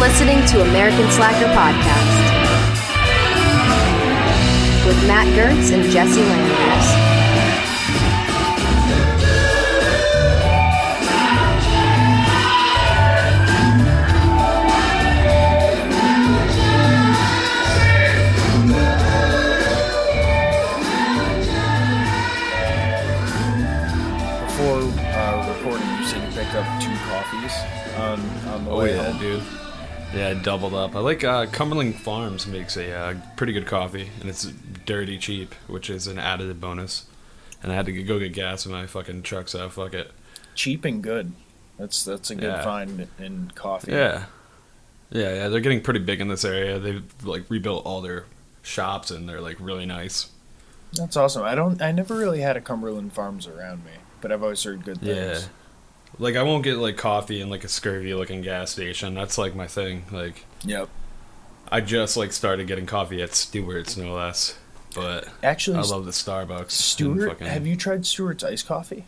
listening to American Slacker Podcast with Matt Gertz and Jesse Landers. Before recording, you said you picked up 2 coffees on the way home. Dude. Yeah, I doubled up. I like Cumberland Farms makes a pretty good coffee, and it's dirty cheap, which is an added bonus. And I had to go get gas in my fucking truck, so fuck it. Cheap and good. That's a good find in coffee. Yeah, they're getting pretty big in this area. They've like rebuilt all their shops, and they're like really nice. That's awesome. I never really had a Cumberland Farms around me, but I've always heard good things. Yeah. Like, I won't get, like, coffee in, like, a scurvy-looking gas station. That's, like, my thing. Like, yep. I just, like, started getting coffee at Stewart's, no less. But actually, I love the Starbucks. Stewart, have you tried Stewart's iced coffee?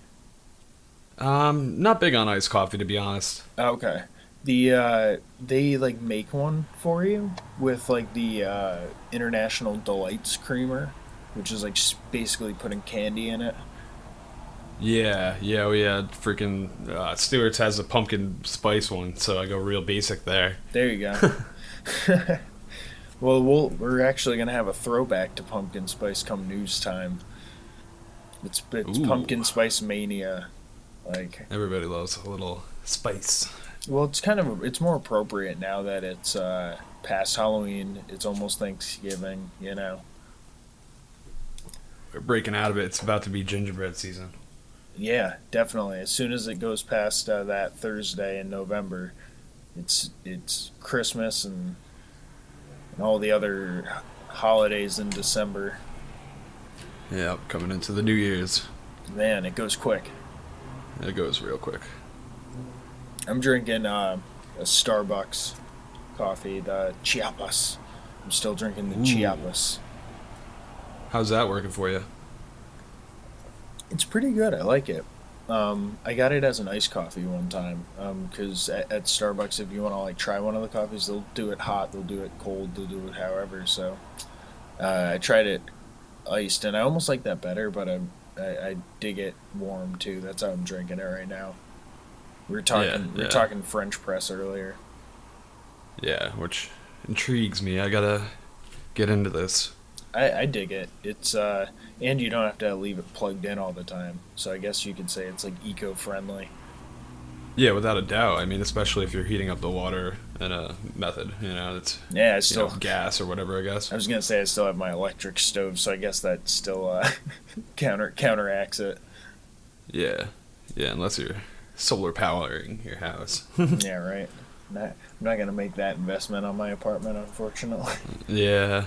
Not big on iced coffee, to be honest. Okay. They, like, make one for you with, like, the International Delights creamer, which is, like, basically putting candy in it. Yeah, freaking Stewart's has a pumpkin spice one, so I go real basic there. There you go. Well, we're actually going to have a throwback to pumpkin spice come news time. It's pumpkin spice mania. Like, everybody loves a little spice. Well, it's more appropriate now that it's past Halloween. It's almost Thanksgiving, you know. We're breaking out of it. It's about to be gingerbread season. Yeah, definitely. As soon as it goes past that Thursday in November, it's Christmas and all the other holidays in December. Yeah, coming into the New Year's. Man, it goes quick. It goes real quick. I'm drinking a Starbucks coffee, the Chiapas. I'm still drinking the Chiapas. How's that working for you? It's pretty good. I like it. I got it as an iced coffee one time because at Starbucks, if you want to like try one of the coffees, they'll do it hot, they'll do it cold, they'll do it however. So I tried it iced, and I almost like that better, but I dig it warm too. That's how I'm drinking it right now. We were talking French press earlier. Yeah, which intrigues me. I gotta get into this. I dig it. It's and you don't have to leave it plugged in all the time. So I guess you could say it's like eco-friendly. Yeah, without a doubt. I mean, especially if you're heating up the water in a method, it's gas or whatever, I guess. I was gonna say I still have my electric stove, so I guess that still counteracts it. Yeah, unless you're solar powering your house. Yeah, right. I'm not gonna make that investment on my apartment, unfortunately. Yeah.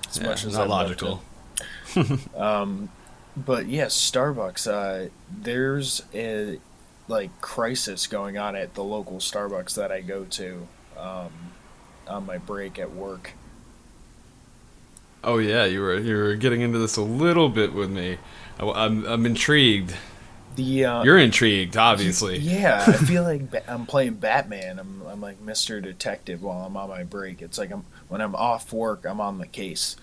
As much as not logical. But yes, Starbucks. There's a crisis going on at the local Starbucks that I go to on my break at work. Oh yeah, you were getting into this a little bit with me. I'm intrigued. You're intrigued, obviously. Yeah, I feel like I'm playing Batman. I'm like Mr. Detective while I'm on my break. It's like when I'm off work, I'm on the case.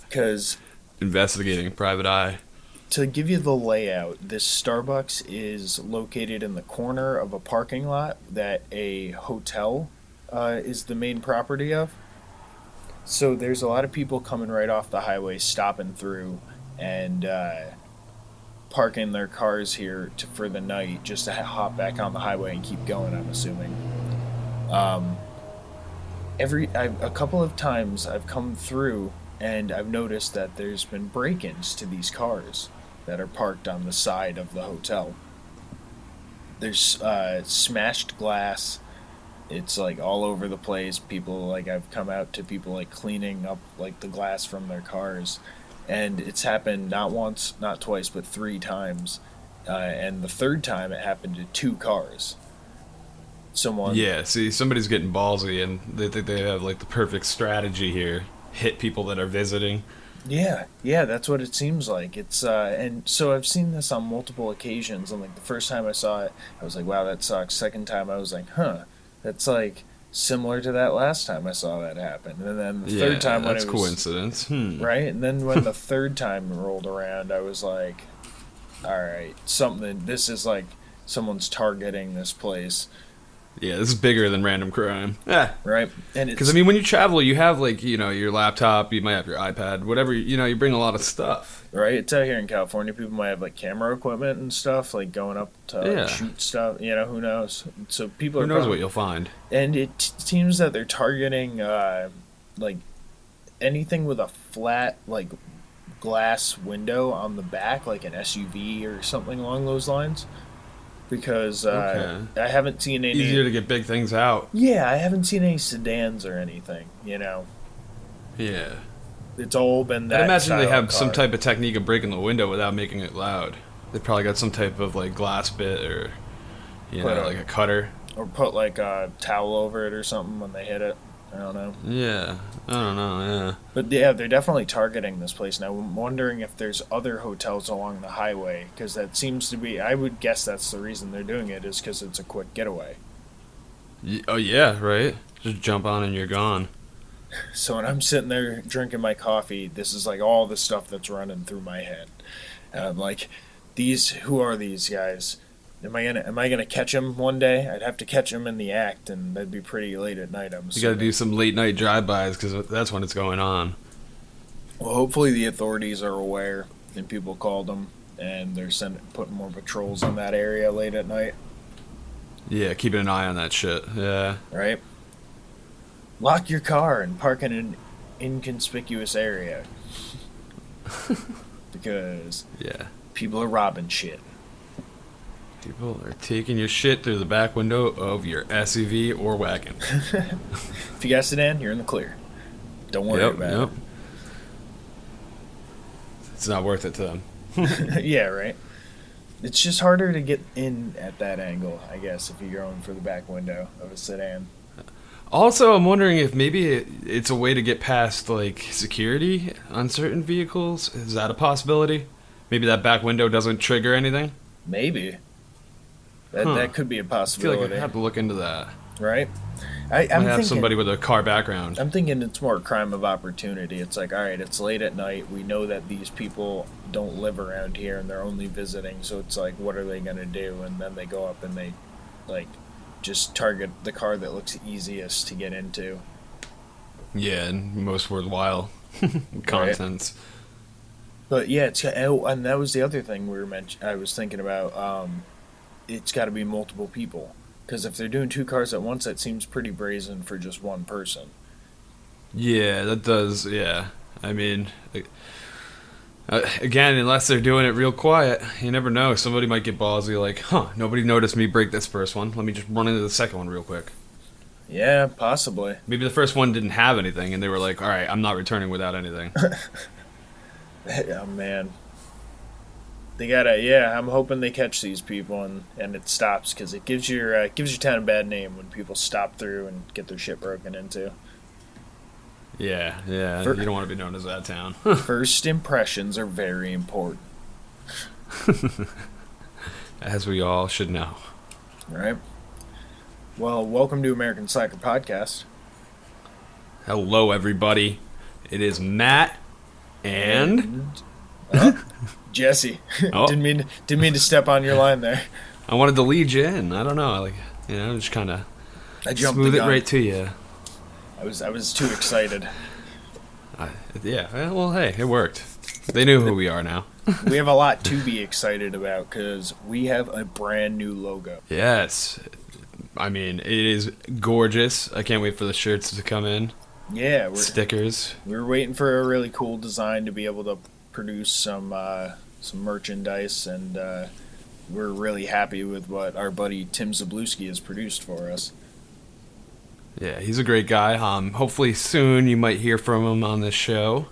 Because investigating private eye. To give you the layout, this Starbucks is located in the corner of a parking lot that a hotel is the main property of. So there's a lot of people coming right off the highway, stopping through, and parking their cars here for the night just to hop back on the highway and keep going, I'm assuming. A couple of times I've come through and I've noticed that there's been break-ins to these cars that are parked on the side of the hotel. There's smashed glass. It's like all over the place. I've come out to people cleaning up the glass from their cars. And it's happened not once, not twice, but 3 times. And the third time it happened to 2 cars. Somebody's getting ballsy, and they think they have the perfect strategy here. Hit people that are visiting. Yeah, that's what it seems like. It's and so I've seen this on multiple occasions, and the first time I saw it, I was like, wow, that sucks. Second time I was like, huh, That's like similar to that last time I saw that happen. And then the third time when that's it was coincidence. right, and then when the third time rolled around, I was like, all right, something. This is like someone's targeting this place, Yeah, this is bigger than random crime. Yeah. right? And Because, I mean, when you travel, you have, like, you know, your laptop, you might have your iPad, whatever, you know, you bring a lot of stuff. right, it's out here in California. People might have like camera equipment and stuff, like going up to like, shoot stuff. You know, who knows? So people Who are knows probably, what you'll find. and it seems that they're targeting like anything with a flat like glass window on the back, like an SUV or something along those lines. Because I haven't seen any. Easier to get big things out. Yeah, I haven't seen any sedans or anything. You know, Yeah. it's all been that. I imagine they style have of some car. type of technique of breaking the window without making it loud. They probably got some type of, like, glass bit or, you know, like a cutter. Or put like a towel over it or something when they hit it. I don't know. Yeah. I don't know, yeah. But yeah, they're definitely targeting this place. Now I'm wondering if there's other hotels along the highway, because that seems to be. I would guess that's the reason they're doing it, is because it's a quick getaway. Oh, yeah, right? Just jump on and you're gone. So when I'm sitting there drinking my coffee, this is like all the stuff that's running through my head. And I'm like, who are these guys? Am I gonna catch them one day? I'd have to catch them in the act, and that'd be pretty late at night. I'm You gotta assuming. do some late night drive-bys because that's when it's going on. Well, hopefully the authorities are aware, and people called them, and they're putting more patrols in that area late at night. Yeah, keeping an eye on that shit. Yeah. Right? Lock your car and park in an inconspicuous area. Because Yeah. people are robbing shit. People are taking your shit through the back window of your SUV or wagon. If you got a sedan, you're in the clear. Don't worry about It's not worth it to them. it. Yeah, right? It's just harder to get in at that angle, I guess, if you're going for the back window of a sedan. Also, I'm wondering if maybe it's a way to get past, like, security on certain vehicles. Is that a possibility? Maybe that back window doesn't trigger anything? Maybe. Huh. That could be a I feel possibility. like I have to look into that. Right? I I'm have thinking, somebody with a car background. I'm thinking it's more a crime of opportunity. It's like, all right, it's late at night. We know that these people don't live around here and they're only visiting. So it's like, what are they going to do? And then they go up and they, like, just target the car that looks easiest to get into. Yeah, and most worthwhile contents. But yeah, and that was the other thing I was thinking about. It's got to be multiple people. Because if they're doing two cars at once, that seems pretty brazen for just one person. Yeah, that does, yeah. I mean, again, unless they're doing it real quiet, you never know. Somebody might get ballsy like, nobody noticed me break this first one. Let me just run into the second one real quick. Yeah, possibly. Maybe the first one didn't have anything, and they were like, all right, I'm not returning without anything. Oh, man. They gotta, yeah, I'm hoping they catch these people and it stops, because it gives your town a bad name when people stop through and get their shit broken into. Yeah, you don't want to be known as that town. First impressions are very important. As we all should know. Right? Well, welcome to American Slacker Podcast. Hello, everybody. It is Matt and... Jesse. Oh. Didn't mean to step on your line there. I wanted to lead you in. I don't know, just kind of I jumped smooth the it gun. right to you. I was too excited. Well, hey, it worked. They knew who we are now. We have a lot to be excited about because we have a brand new logo. Yes. I mean, it is gorgeous. I can't wait for the shirts to come in. Yeah, Stickers. we're waiting for a really cool design to be able to produce some merchandise, and we're really happy with what our buddy Tim Zablewski has produced for us. Yeah, he's a great guy. Hopefully soon you might hear from him on this show.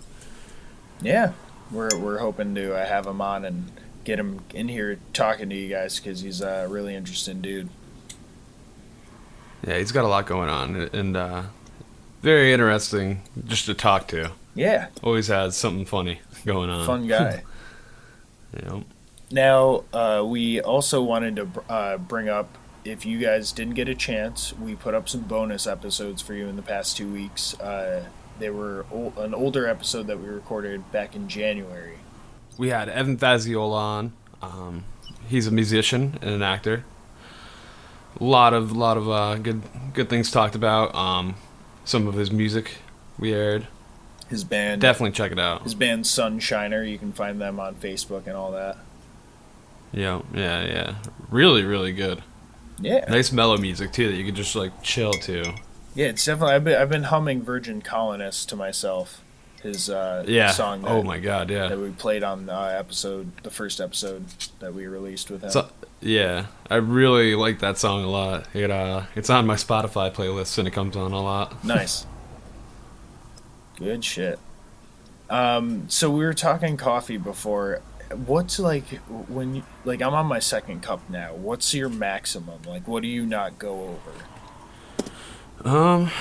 Yeah, we're hoping to have him on and get him in here talking to you guys, because he's a really interesting dude. Yeah, he's got a lot going on, and very interesting just to talk to. Yeah, Always has something funny going on. fun guy. You know. Now, we also wanted to bring up if you guys didn't get a chance, we put up some bonus episodes for you in the past 2 weeks. They were an older episode that we recorded back in January. We had Evan Faziola on. He's a musician and an actor. A lot of good things talked about. Some of his music we aired. His band. Definitely check it out. His band Sunshiner. You can find them on Facebook and all that. Yeah. Really, really good. Yeah. Nice mellow music too that you could just like chill to. Yeah, it's definitely. I've been humming "Virgin Colonist" to myself. His song. Oh my god, yeah. That we played on the first episode that we released with him. So, yeah, I really like that song a lot. It's on my Spotify playlist and it comes on a lot. Nice. Good shit. So we were talking coffee before. What's like when you, like I'm on my second cup now. What's your maximum? Like, what do you not go over?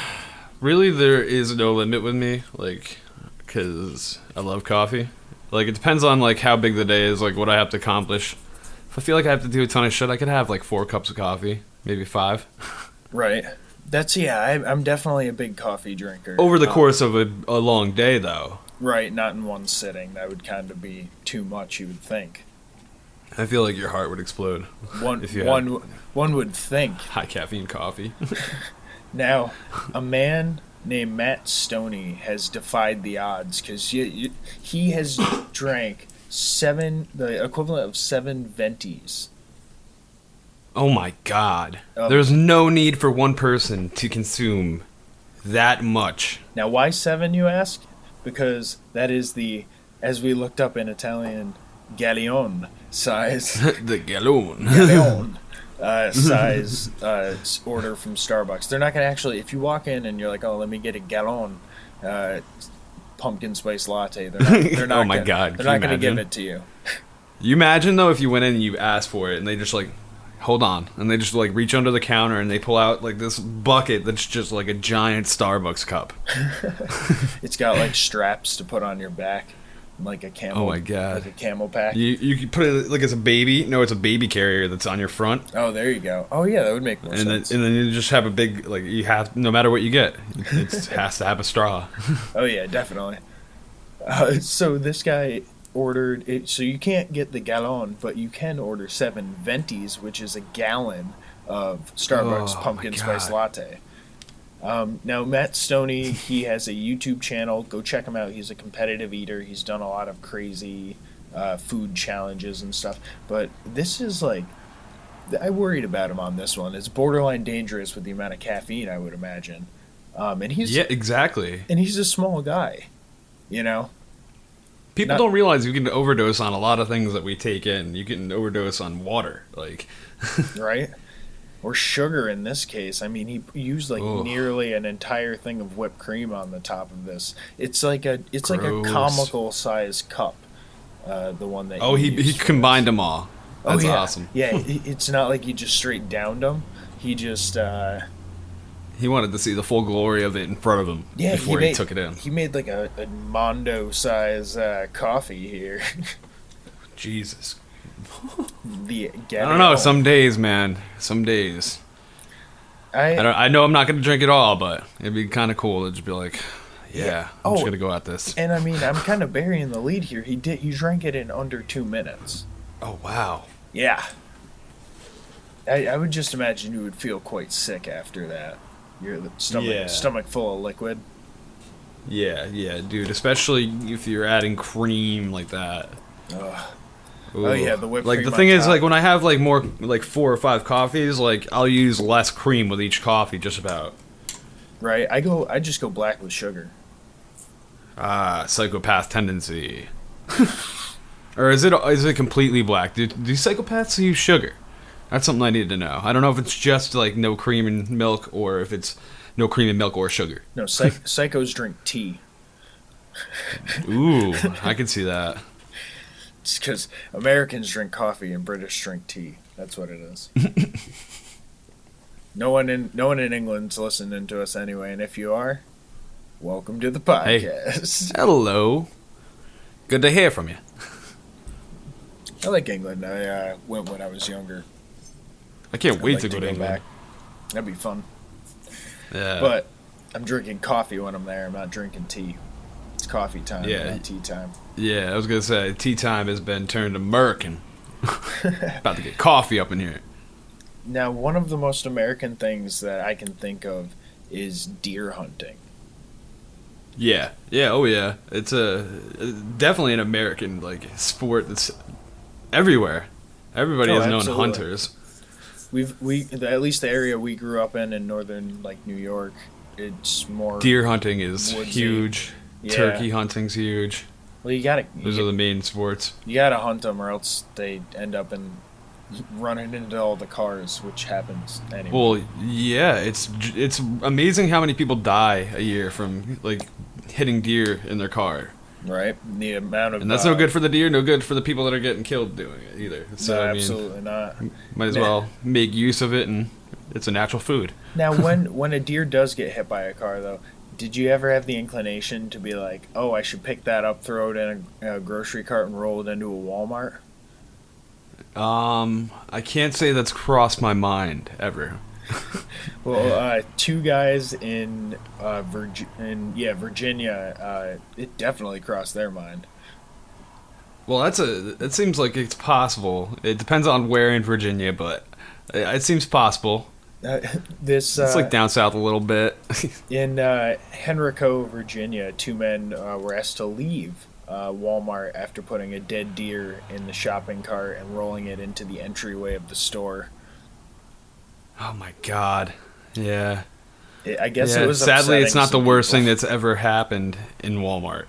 Really, there is no limit with me. Like, because I love coffee. Like, it depends on like how big the day is, like what I have to accomplish. If I feel like I have to do a ton of shit, I could have like 4 cups of coffee, maybe 5. Right. I'm definitely a big coffee drinker. Over the course of a long day, though. Right, not in one sitting. That would kind of be too much, you would think. I feel like your heart would explode. One would think. High caffeine coffee. Now, a man named Matt Stoney has defied the odds because he has drank the equivalent of 7 ventis. Oh my god. There's no need for one person to consume that much. Now, why 7, you ask? Because that is as we looked up in Italian, gallon size. The gallon. Gallon size order from Starbucks. They're not going to actually, if you walk in and you're like, oh, let me get a gallon pumpkin spice latte, they're not oh my god. They're not going to give it to you. You imagine, though, if you went in and you asked for it and they just like, hold on, and they just like reach under the counter and they pull out like this bucket that's just like a giant Starbucks cup. It's got like straps to put on your back, like a camel. Oh my god! Like a camel pack. You could put it like as a baby. No, it's a baby carrier that's on your front. Oh, there you go. Oh yeah, that would make more sense. And then you just have a big like you have no matter what you get, it has to have a straw. Oh yeah, definitely. So this guy ordered it, so you can't get the gallon, but you can order 7 ventis, which is a gallon of Starbucks pumpkin spice latte. Now Matt Stoney, he has a YouTube channel. Go check him out. He's a competitive eater. He's done a lot of crazy food challenges and stuff. But this is like, I worried about him on this one. It's borderline dangerous with the amount of caffeine, I would imagine. And he's exactly. And he's a small guy, you know. People don't realize you can overdose on a lot of things that we take in. You can overdose on water, like right, or sugar in this case. I mean, he used like nearly an entire thing of whipped cream on the top of this. It's like a comical size cup. The one that he combined them all. That's awesome. Yeah, it's not like he just straight downed them. He just he wanted to see the full glory of it in front of him before he took it in. He made like a Mondo size coffee here. Jesus. I don't know. Some days, man. Some days. I know I'm not going to drink it all, but it'd be kind of cool to just be like, I'm just going to go at this. And I mean, I'm kind of burying the lead here. He drank it in under 2 minutes. Oh, wow. Yeah. I would just imagine you would feel quite sick after that. Your stomach full of liquid. Yeah, dude. Especially if you're adding cream like that. Oh yeah, the whipped cream. Like the thing is, like when I have like more, like 4 or 5 coffees, like I'll use less cream with each coffee, just about. Right. I just go black with sugar. Psychopath tendency. Or is it completely black? Do psychopaths use sugar? That's something I need to know. I don't know if it's just like no cream in milk or if it's no cream in milk or sugar. No, psychos drink tea. Ooh, I can see that. It's because Americans drink coffee and British drink tea. That's what it is. No one in England's listening to us anyway, and if you are, welcome to the podcast. Hey. Hello. Good to hear from you. I like England. I went when I was younger. I can't wait I'd to like go to England. back. That'd be fun. Yeah. But I'm drinking coffee when I'm there. I'm not drinking tea. It's coffee time, not tea time. Yeah, I was gonna say tea time has been turned American. About to get coffee up in here. Now, one of the most American things that I can think of is deer hunting. Yeah, oh yeah. It's definitely an American like sport that's everywhere. Everybody has known absolutely. hunters. At least the area we grew up in northern like New York, it's more Deer hunting is woodsy. huge. Yeah. Turkey hunting's huge. Well, Those are the main sports. You gotta hunt them, or else they end up in running into all the cars, which happens anyway. Well, yeah, it's amazing how many people die a year from like hitting deer in their car. Right? The amount of And that's no good for the deer, no good for the people that are getting killed doing it either. So no, I mean, absolutely not. might as well make use of it, and it's a natural food. Now, when a deer does get hit by a car, though, did you ever have the inclination to be like, oh, I should pick that up, throw it in a grocery cart, and roll it into a Walmart? I can't say that's crossed my mind ever. Well, two guys in Virginia, it definitely crossed their mind. Well, it seems like it's possible. It depends on where in Virginia, but it seems possible. It's like down south a little bit. In Henrico, Virginia, two men were asked to leave Walmart after putting a dead deer in the shopping cart and rolling it into the entryway of the store. Oh my God! Yeah. I guess it was sadly, upsetting it's not the some worst people. thing that's ever happened in Walmart.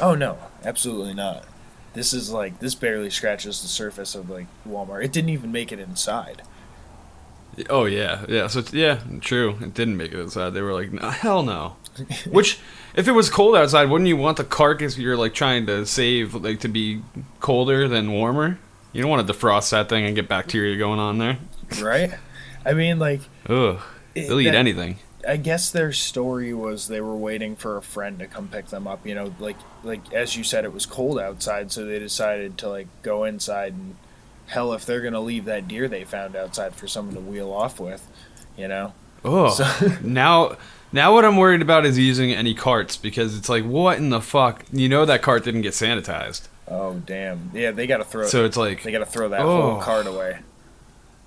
Oh no, absolutely not. This barely scratches the surface of like Walmart. It didn't even make it inside. Oh yeah. So true. It didn't make it inside. They were like, no, hell no. Which, if it was cold outside, wouldn't you want the carcass you're like trying to save like to be colder than warmer? You don't want to defrost that thing and get bacteria going on there, Right? I mean, like, ugh. They'll eat anything. I guess their story was they were waiting for a friend to come pick them up. You know, like as you said, it was cold outside, so they decided to like go inside and. Hell, if they're gonna leave that deer they found outside for someone to wheel off with, you know. Oh, so, now what I'm worried about is using any carts, because it's like, what in the fuck? You know that cart didn't get sanitized. Oh damn! Yeah, they gotta throw. So it's like they gotta throw that whole cart away.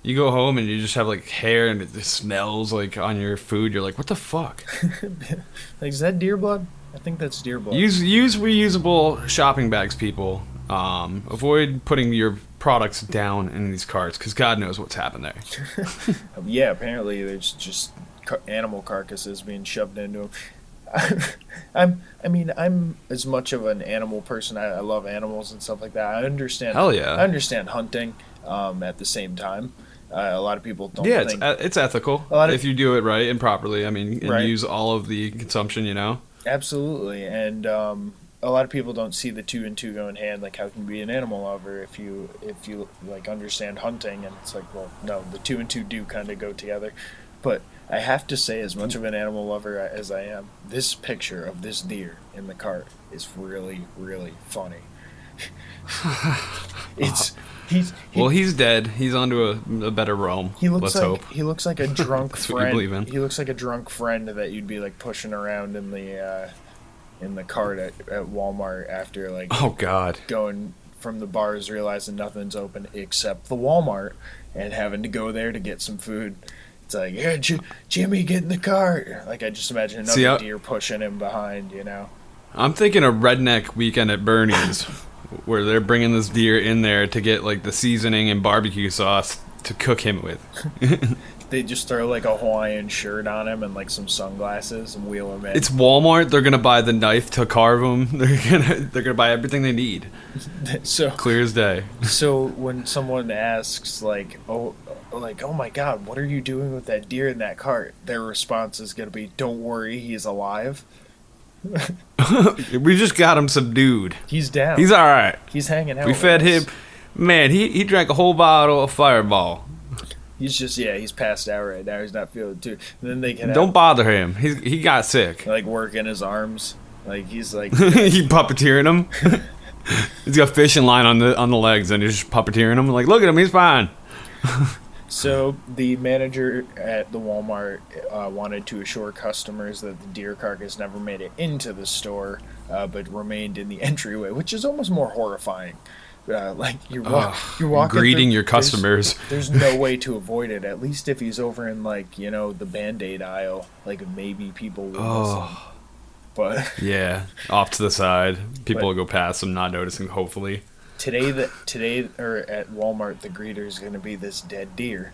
You go home and you just have like hair and it smells like on your food. You're like, what the fuck? Like, is that deer blood? I think that's deer blood. Use reusable shopping bags, people. Avoid putting your products down in these carts, because God knows what's happened there. Yeah, apparently there's just animal carcasses being shoved into them. I'm as much of an animal person. I love animals and stuff like that. I understand. Hell yeah. I understand hunting. At the same time, a lot of people don't. Yeah, think it's ethical if you do it right and properly. I mean, and right. use all of the consumption. You know. Absolutely, and a lot of people don't see the two and two go in hand. Like, how can you be an animal lover if you like understand hunting? And it's like, well, no, the two and two do kind of go together. But I have to say, as much of an animal lover as I am, this picture of this deer in the cart is really, really funny. He's dead. He's onto a better realm. Let's hope. He looks like a drunk That's friend. what you believe in. He looks like a drunk friend that you'd be like pushing around in the cart at Walmart after like oh God, going from the bars, realizing nothing's open except the Walmart, and having to go there to get some food. It's like, yeah, Jimmy, get in the cart. Like, I just imagine another deer pushing him behind, you know. I'm thinking a redneck weekend at Bernie's, where they're bringing this deer in there to get like the seasoning and barbecue sauce to cook him with. They just throw like a Hawaiian shirt on him and like some sunglasses and wheel him in. It's Walmart. They're gonna buy the knife to carve him. They're gonna buy everything they need. So clear as day. So when someone asks like, oh my God, what are you doing with that deer in that cart? Their response is gonna be, "Don't worry, he's alive." We just got him subdued. He's down. He's all right. He's hanging out. We fed him. Man, he drank a whole bottle of Fireball. He's just he's passed out right now. He's not feeling too. And then they can don't bother him. He got sick. Like working his arms, like he's like he puppeteering him. He's got fishing line on the legs and he's just puppeteering him. Like, look at him, he's fine. So the manager at the Walmart wanted to assure customers that the deer carcass never made it into the store, but remained in the entryway, which is almost more horrifying. Like you're walking greeting through, your customers. There's no way to avoid it. At least if he's over in like the Band-Aid aisle, like maybe people will miss him. But yeah, off to the side, people will go past him, not noticing. Hopefully, today or at Walmart, the greeter is going to be this dead deer.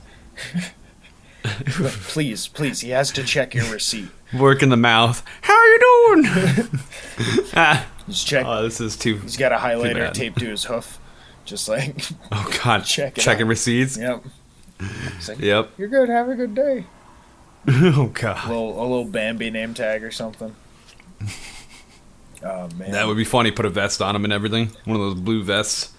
But please, he has to check your receipt. Work in the mouth. How are you doing? Just check. Oh, this is too. He's got a highlighter taped to his hoof, just like. Oh God! Checking receipts. Yep. Like, yep. You're good. Have a good day. Oh God! A little Bambi name tag or something. Oh man, that would be funny. Put a vest on him and everything. One of those blue vests.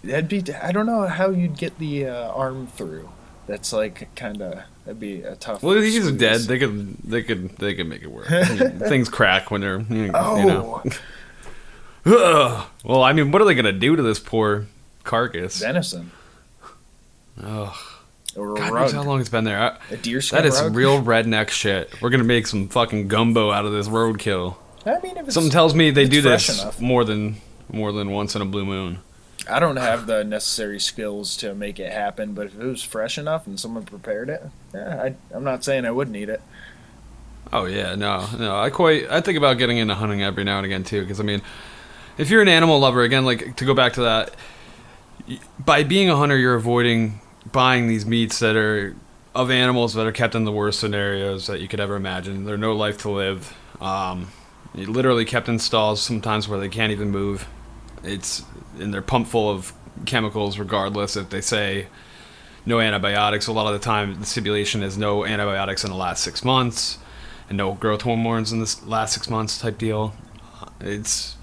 That'd be. I don't know how you'd get the arm through. That's like that'd be a tough. Well, he's dead. They could make it work. I mean, things crack when they're you know. Well, I mean, what are they gonna do to this poor carcass? Venison. Ugh. Or God knows how long it's been there. A deerskin That is rug? real redneck shit. We're gonna make some fucking gumbo out of this roadkill. I mean, if it's, something tells me they do this enough. more than once in a blue moon. I don't have the necessary skills to make it happen, but if it was fresh enough and someone prepared it, I'm not saying I wouldn't eat it. Oh yeah, no. I think about getting into hunting every now and again too, because I mean, if you're an animal lover, again, like to go back to that, by being a hunter, you're avoiding buying these meats that are of animals that are kept in the worst scenarios that you could ever imagine. They're no life to live. You're literally kept in stalls sometimes where they can't even move. And they're pumped full of chemicals regardless if they say no antibiotics. A lot of the time the stipulation is no antibiotics in the last 6 months and no growth hormones in the last 6 months type deal. There's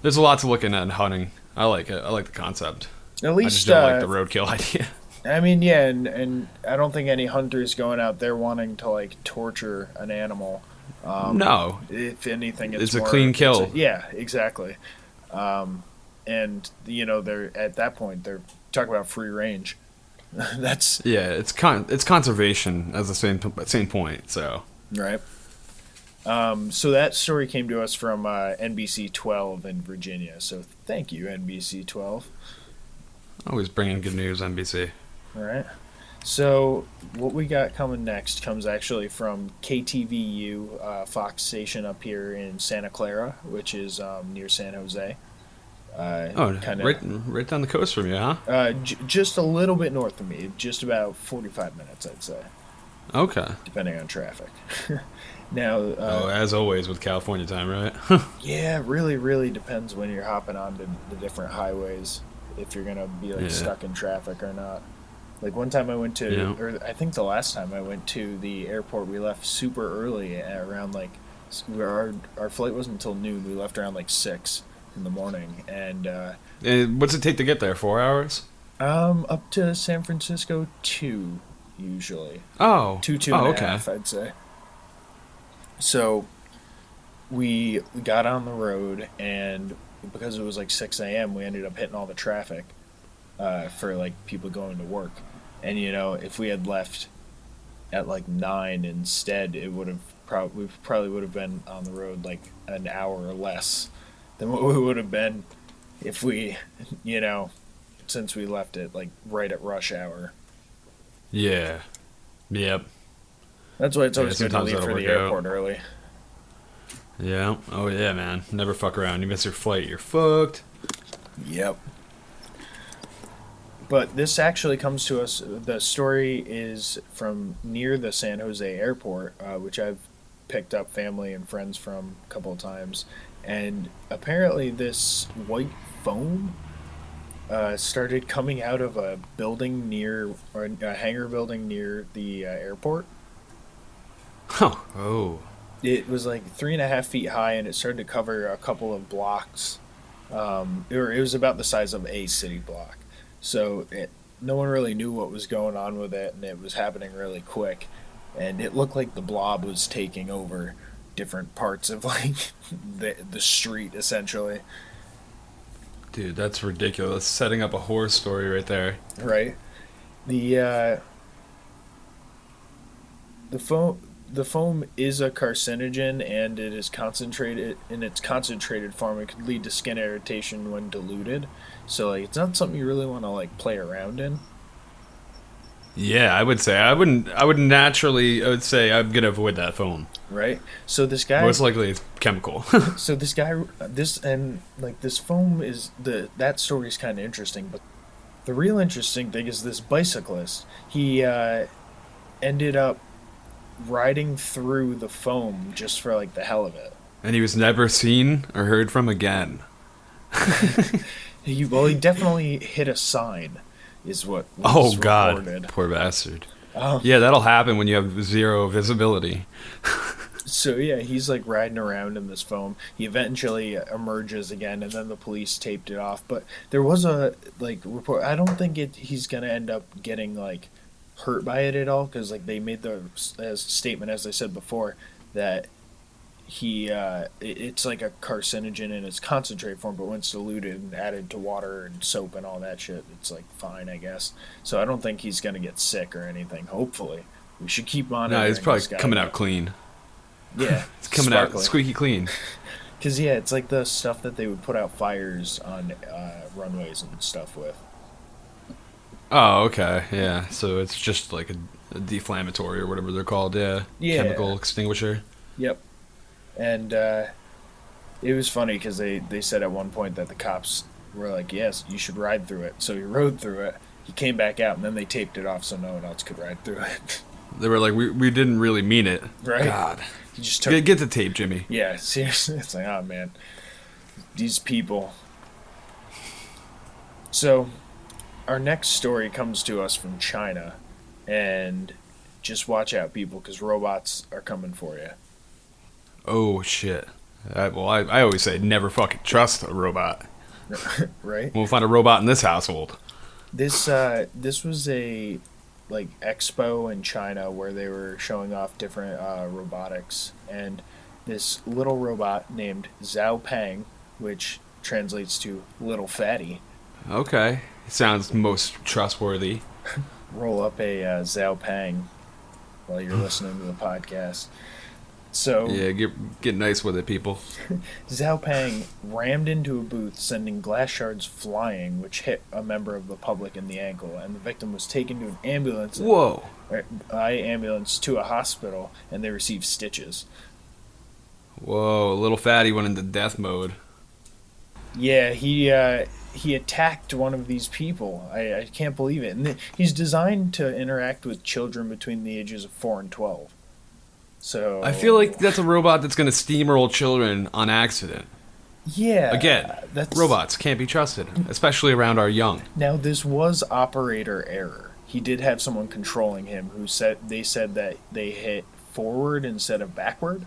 a lot to look at in hunting. I like it. I like the concept. At least I just don't like the roadkill idea. I mean, yeah, and I don't think any hunter is going out there wanting to like torture an animal. No. If anything, it's a clean kill. Yeah, exactly. And they're at that point they're talking about free range. That's it's conservation as the same point. So right. So that story came to us from NBC 12 in Virginia. So thank you, NBC 12. Always bringing good news, NBC. All right. So what we got coming next comes actually from KTVU, Fox station up here in Santa Clara, which is near San Jose. Right down the coast from you, huh? Just a little bit north of me, just about 45 minutes, I'd say. Okay. Depending on traffic. Now, as always with California time, right? Yeah, it really, really depends when you're hopping onto the different highways, if you're gonna be stuck in traffic or not. Like one time I went to, or I think the last time I went to the airport, we left super early at around our flight wasn't until noon. We left around 6 in the morning, and what's it take to get there? 4 hours? Up to San Francisco 2 usually. Oh, 2 and a half, I'd say. So we got on the road, and because it was 6 a.m., we ended up hitting all the traffic for people going to work. And if we had left at 9 instead, it would have we probably would have been on the road an hour or less than what we would have been if we since we left it right at rush hour. Yeah. Yep. That's why it's always good to leave for the airport early. Yeah. Oh yeah, man. Never fuck around. You miss your flight, you're fucked. Yep. But this actually comes to us. The story is from near the San Jose airport, which I've picked up family and friends from a couple of times. And apparently this white foam started coming out of a building a hangar building near the airport. Oh. It was 3.5 feet high, and it started to cover a couple of blocks. It was about the size of a city block. So no one really knew what was going on with it, and it was happening really quick. And it looked like the blob was taking over different parts of the street, essentially. Dude, that's ridiculous. Setting up a horror story right there. Right. The foam is a carcinogen, and it is concentrated in its concentrated form. It could lead to skin irritation when diluted. So like, it's not something you really want to like play around in. Yeah, I would say I would naturally. I would say I'm gonna avoid that foam. Right. So this guy, Most likely it's chemical. so this guy, this foam is that story is kind of interesting, but the real interesting thing is this bicyclist. He ended up riding through the foam just for like the hell of it. And he was never seen or heard from again. He definitely hit a sign, is what was Oh God, reported. poor bastard. Um, Yeah, that'll happen when you have zero visibility. So yeah, he's like riding around in this foam. He eventually emerges again, and then the police taped it off. But there was a like report. I don't think he's gonna end up getting like hurt by it at all, because like they made the statement, as I said before, that it's like a carcinogen in its concentrate form, but when it's diluted and added to water and soap and all that shit, it's like fine, I guess. So I don't think he's gonna get sick or anything. Hopefully, we should keep monitoring. No, he's probably this guy. coming out clean. Yeah, It's coming sparkling. out squeaky clean. Because, yeah, it's like the stuff that they would put out fires on runways and stuff with. Oh, okay, yeah. So it's just like a deflammatory or whatever they're called, yeah. Yeah. Chemical extinguisher. Yep. And it was funny because they said at one point that the cops were like, yes, you should ride through it. So he rode through it. He came back out, and then they taped it off so no one else could ride through it. They were like, we didn't really mean it. Right? God. He just took... Get the tape, Jimmy. Yeah, seriously. It's like, oh, man. These people. So, our next story comes to us from China. And just watch out, people, because robots are coming for you. Oh, shit. I always say never fucking trust a robot. Right? We'll find a robot in this household. This was a like expo in China where they were showing off different robotics, and this little robot named Zhao Pang, which translates to little fatty. Okay. Sounds most trustworthy. Roll up a Zhao Pang while you're listening to the podcast. So Yeah, get nice with it, people. Zhao Pang rammed into a booth, sending glass shards flying, which hit a member of the public in the ankle, and the victim was taken to an ambulance. Whoa. By ambulance to a hospital, and they received stitches. Whoa, little fatty went into death mode. Yeah, he attacked one of these people. I can't believe it. And he's designed to interact with children between the ages of 4 and 12. So I feel like that's a robot that's going to steamroll children on accident. yeah. Again, robots can't be trusted, especially around our young. Now this was operator error. He did have someone controlling him who said that they hit forward instead of backward.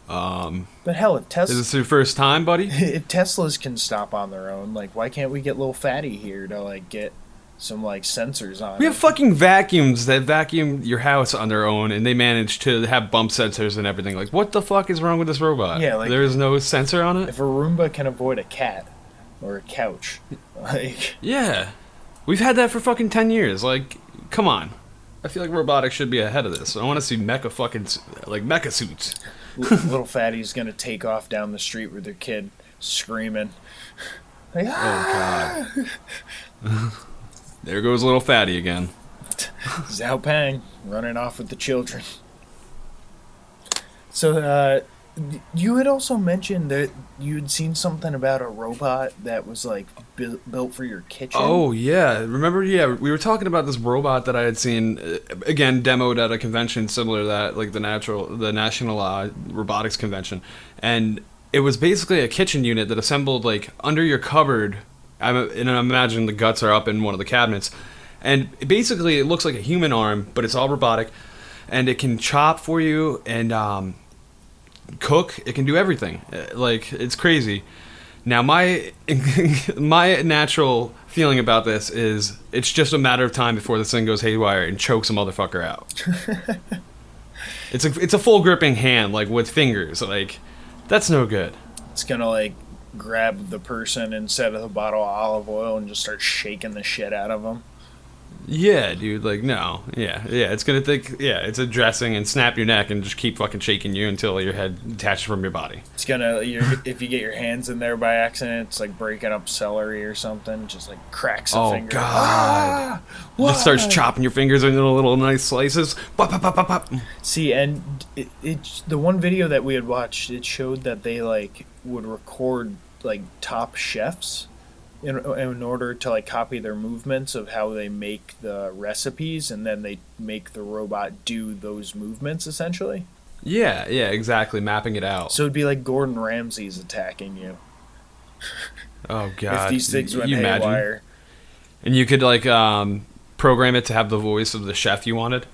But hell, if Is this your first time, buddy? if Teslas can stop on their own, like why can't we get little fatty here to like get some like sensors on We it? have fucking vacuums that vacuum your house on their own, and they manage to have bump sensors and everything. Like, what the fuck is wrong with this robot? Yeah, like- there is no sensor on it? If a Roomba can avoid a cat or a couch, like Yeah. We've had that for fucking 10 years. Like, come on. I feel like robotics should be ahead of this. I want to see mecha suits. little fatty's gonna take off down the street with their kid screaming. Like, Oh, God. There goes little fatty again. Zhao Pang running off with the children. So, you had also mentioned that you had seen something about a robot that was like built for your kitchen. Oh, yeah. Remember, we were talking about this robot that I had seen, again, demoed at a convention similar to that, like the National Robotics Convention. And it was basically a kitchen unit that assembled, like, under your cupboard. And I imagine the guts are up in one of the cabinets. And basically, it looks like a human arm, but it's all robotic. And it can chop for you and cook. It can do everything. Like, it's crazy. Now, my natural feeling about this is it's just a matter of time before this thing goes haywire and chokes a motherfucker out. It's a full gripping hand, like, with fingers. Like, that's no good. It's gonna like grab the person instead of the bottle of olive oil and just start shaking the shit out of them. Yeah, dude, like, no. Yeah, it's gonna think, it's a dressing and snap your neck and just keep fucking shaking you until your head detaches from your body. It's gonna, if you get your hands in there by accident, it's like breaking up celery or something, just like cracks a finger. Oh, God. Just starts chopping your fingers into little nice slices. Bop, bop, bop, bop, bop. See, and the one video that we had watched, it showed that they, like, would record, like, top chefs in order to like copy their movements of how they make the recipes, and then they make the robot do those movements essentially. Yeah, exactly, mapping it out. So it'd be like Gordon Ramsay's attacking you. Oh God! If these things went haywire. Imagine? And you could like program it to have the voice of the chef you wanted.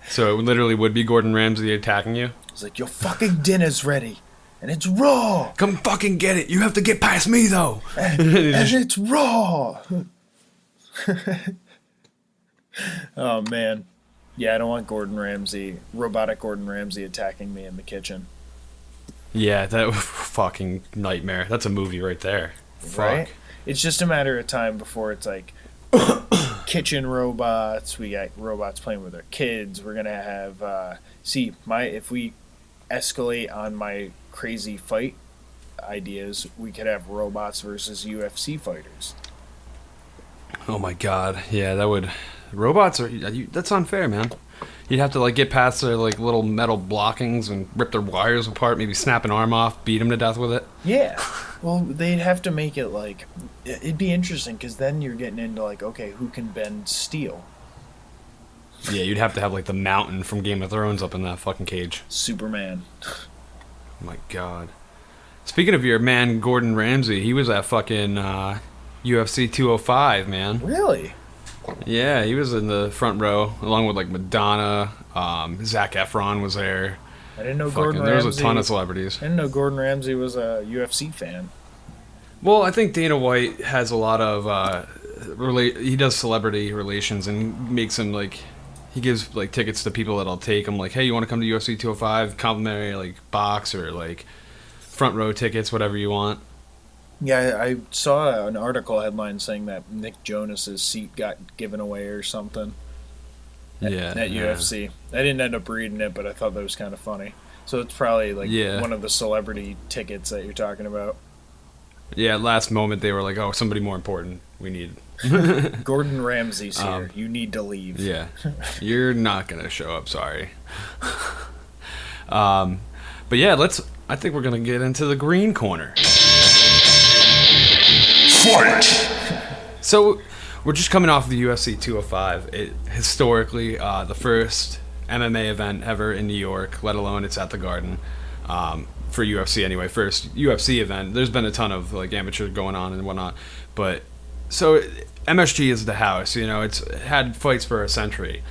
So it literally would be Gordon Ramsay attacking you. It's like, your fucking dinner's ready. And it's raw. Come fucking get it. You have to get past me, though. And it's raw. Oh, man. Yeah, I don't want robotic Gordon Ramsay attacking me in the kitchen. Yeah, that fucking nightmare. That's a movie right there. Right? Fuck. It's just a matter of time before it's like kitchen robots. We got robots playing with our kids. We're going to have... if we escalate on my crazy fight ideas, we could have robots versus UFC fighters. Oh my God, yeah, that would. Robots are that's unfair, man. You'd have to like get past their like little metal blockings and rip their wires apart, maybe snap an arm off, beat them to death with it. Yeah, well, they'd have to make it like, it'd be interesting because then you're getting into like, okay, who can bend steel? Yeah, you'd have to have like the mountain from Game of Thrones up in that fucking cage. Superman. Oh my God. Speaking of your man Gordon Ramsay, he was at fucking UFC 205, man. Really? Yeah, he was in the front row along with like Madonna. Zac Efron was there. I didn't know Gordon There Ramsay. was a ton of celebrities. I didn't know Gordon Ramsay was a UFC fan. Well, I think Dana White has a lot of he does celebrity relations and makes him like. He gives like tickets to people that'll take them. Like, hey, you want to come to UFC 205? Complimentary like box or like front row tickets, whatever you want. Yeah, I saw an article headline saying that Nick Jonas's seat got given away or something. At UFC. I didn't end up reading it, but I thought that was kind of funny. So it's probably like one of the celebrity tickets that you're talking about. Yeah, last moment they were like, oh, somebody more important we need. Gordon Ramsay's here. You need to leave. Yeah. You're not going to show up, sorry. But yeah, I think we're going to get into the green corner. Fight! So, we're just coming off of the UFC 205. Historically, the first MMA event ever in New York, let alone it's at the Garden. For UFC anyway, first UFC event. There's been a ton of like amateur going on and whatnot, but so MSG is the house. You know, it's had fights for a century.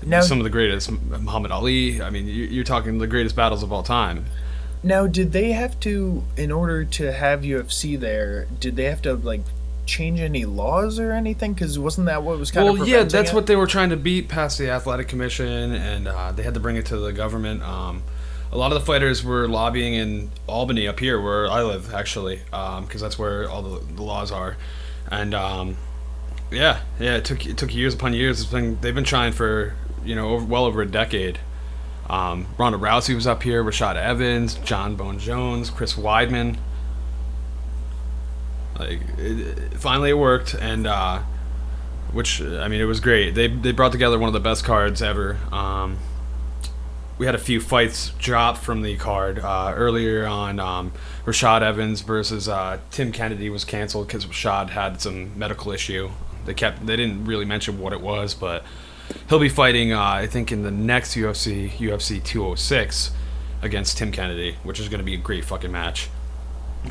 Now, some of the greatest, Muhammad Ali. I mean, you're talking the greatest battles of all time. Now, did they have to, in order to have UFC there, did they have to like change any laws or anything? Because wasn't that what was kind of preventing yeah, that's it? what they were trying to beat past the Athletic Commission, and they had to bring it to the government. A lot of the fighters were lobbying in Albany up here, where I live, actually, because that's where all the laws are. And it took years upon years. They've been trying for well over a decade. Ronda Rousey was up here, Rashad Evans, John Bone Jones, Chris Weidman. Finally it worked, and which I mean it was great. They brought together one of the best cards ever. We had a few fights drop from the card earlier on. Rashad Evans versus Tim Kennedy was canceled because Rashad had some medical issue. They didn't really mention what it was, but he'll be fighting I think in the next UFC 206 against Tim Kennedy, which is going to be a great fucking match.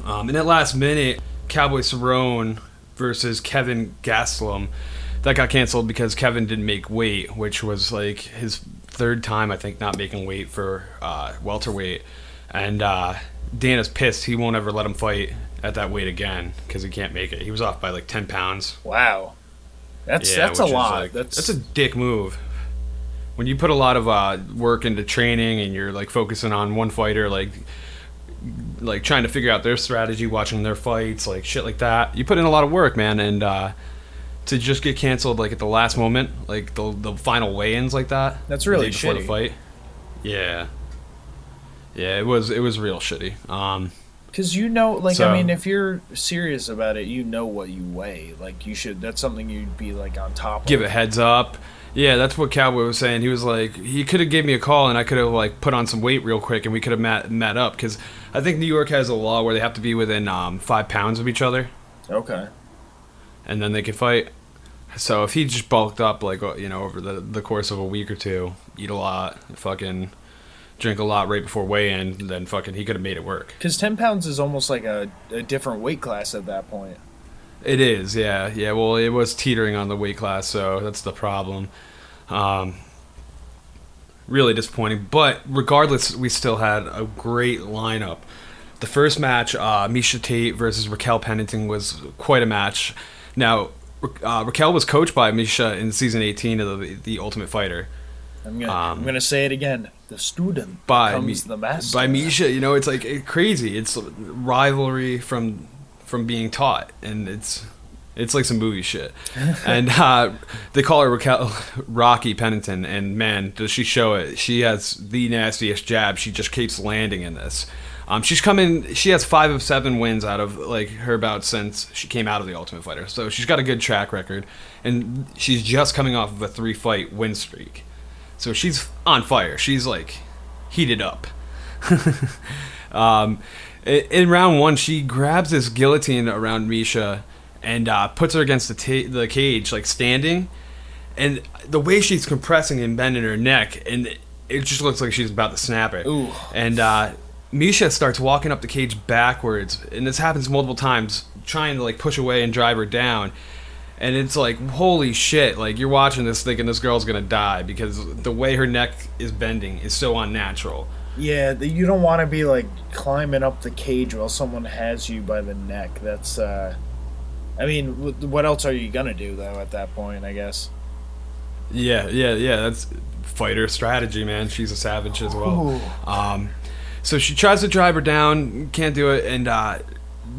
And at last minute, Cowboy Cerrone versus Kevin Gastelum, that got canceled because Kevin didn't make weight, which was like his third time, I think, not making weight for welterweight. And Dana's pissed. He won't ever let him fight at that weight again because he can't make it. He was off by like 10 pounds. Wow. That's a lot. That's a dick move. When you put a lot of work into training and you're like focusing on one fighter, like like trying to figure out their strategy, watching their fights, like shit like that. You put in a lot of work, man, and to just get canceled like at the last moment, like the final weigh-ins like that. That's really before shitty. the fight. Yeah, it was real shitty. Because you know, like, So- I mean, if you're serious about it, you know what you weigh. Like, you should. That's something you'd be like on top Give of. a heads up. Yeah, that's what Cowboy was saying. He was like, he could have gave me a call and I could have like put on some weight real quick and we could have met up, because I think New York has a law where they have to be within 5 pounds of each other, Okay. and then they can fight. So if he just bulked up like over the course of a week or two, eat a lot, fucking drink a lot right before weigh-in, then fucking he could have made it work. Because 10 pounds is almost like a different weight class at that point. It is, yeah. Well, it was teetering on the weight class, so that's the problem. Really disappointing, but regardless, we still had a great lineup. The first match, Miesha Tate versus Raquel Pennington, was quite a match. Now, Raquel was coached by Miesha in season 18 of the Ultimate Fighter. I'm gonna say it again. The student By becomes the master. By Miesha, it's like crazy. It's rivalry from being taught, and it's like some movie shit. And they call her Raquel Rocky Pennington, and man, does she show it. She has the nastiest jab. She just keeps landing in this. She has 5 of 7 wins out of like her bouts since she came out of the Ultimate Fighter. So she's got a good track record, and she's just coming off of a 3-fight win streak. So she's on fire. She's like heated up. In round 1, she grabs this guillotine around Miesha and puts her against the cage, like standing. And the way she's compressing and bending her neck, and it just looks like she's about to snap it. Ooh. And Miesha starts walking up the cage backwards, and this happens multiple times, trying to like push away and drive her down. And it's like, holy shit, like you're watching this thinking this girl's gonna die, because the way her neck is bending is so unnatural. Yeah, you don't want to be like climbing up the cage while someone has you by the neck. That's, I mean, what else are you gonna do though at that point? I guess. Yeah. That's fighter strategy, man. She's a savage as well. So she tries to drive her down, can't do it, and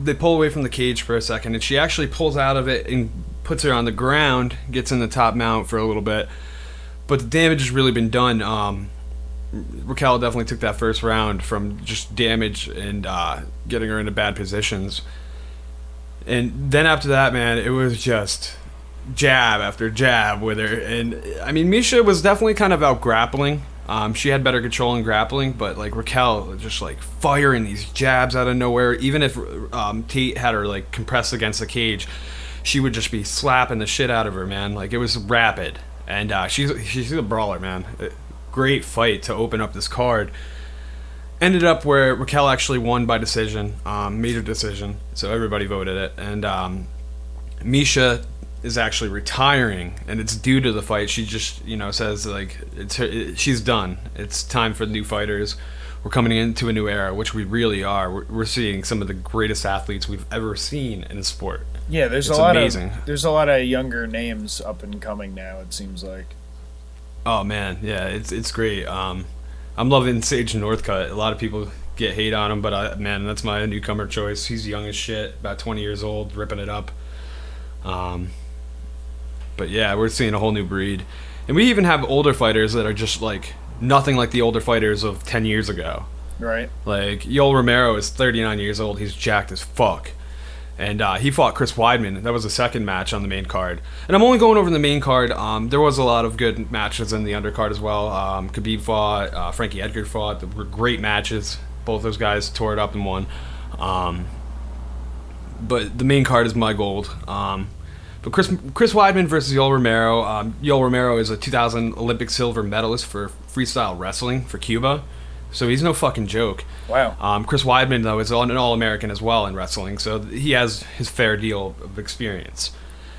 they pull away from the cage for a second, and she actually pulls out of it and puts her on the ground, gets in the top mount for a little bit. But the damage has really been done. Raquel definitely took that first round from just damage and getting her into bad positions. And then after that, man, it was just jab after jab with her. And I mean, Miesha was definitely kind of out grappling. She had better control in grappling, but like Raquel just like firing these jabs out of nowhere. Even if Tate had her like compressed against the cage, she would just be slapping the shit out of her, man. Like it was rapid. And she's a brawler, man. Great fight to open up this card. Ended up where Raquel actually won by decision, made a decision, so everybody voted it. And Miesha is actually retiring, and it's due to the fight. She just, says like she's done. It's time for new fighters. We're coming into a new era, which we really are. We're seeing some of the greatest athletes we've ever seen in a sport. Yeah, there's It's a lot amazing. There's a lot of younger names up and coming now. It seems like. Oh man, yeah, it's great. I'm loving Sage Northcutt. A lot of people get hate on him, but man, that's my newcomer choice. He's young as shit, about 20 years old, ripping it up. But yeah, we're seeing a whole new breed, and we even have older fighters that are just like nothing like the older fighters of 10 years ago. Right. Like Yoel Romero is 39 years old. He's jacked as fuck. And he fought Chris Weidman. That was the second match on the main card. And I'm only going over the main card. There was a lot of good matches in the undercard as well. Khabib fought. Frankie Edgar fought. They were great matches. Both those guys tore it up and won. But the main card is my gold. But Chris Weidman versus Yoel Romero. Yoel Romero is a 2000 Olympic silver medalist for freestyle wrestling for Cuba. So he's no fucking joke. Wow. Chris Weidman, though, is an All-American as well in wrestling, so he has his fair deal of experience.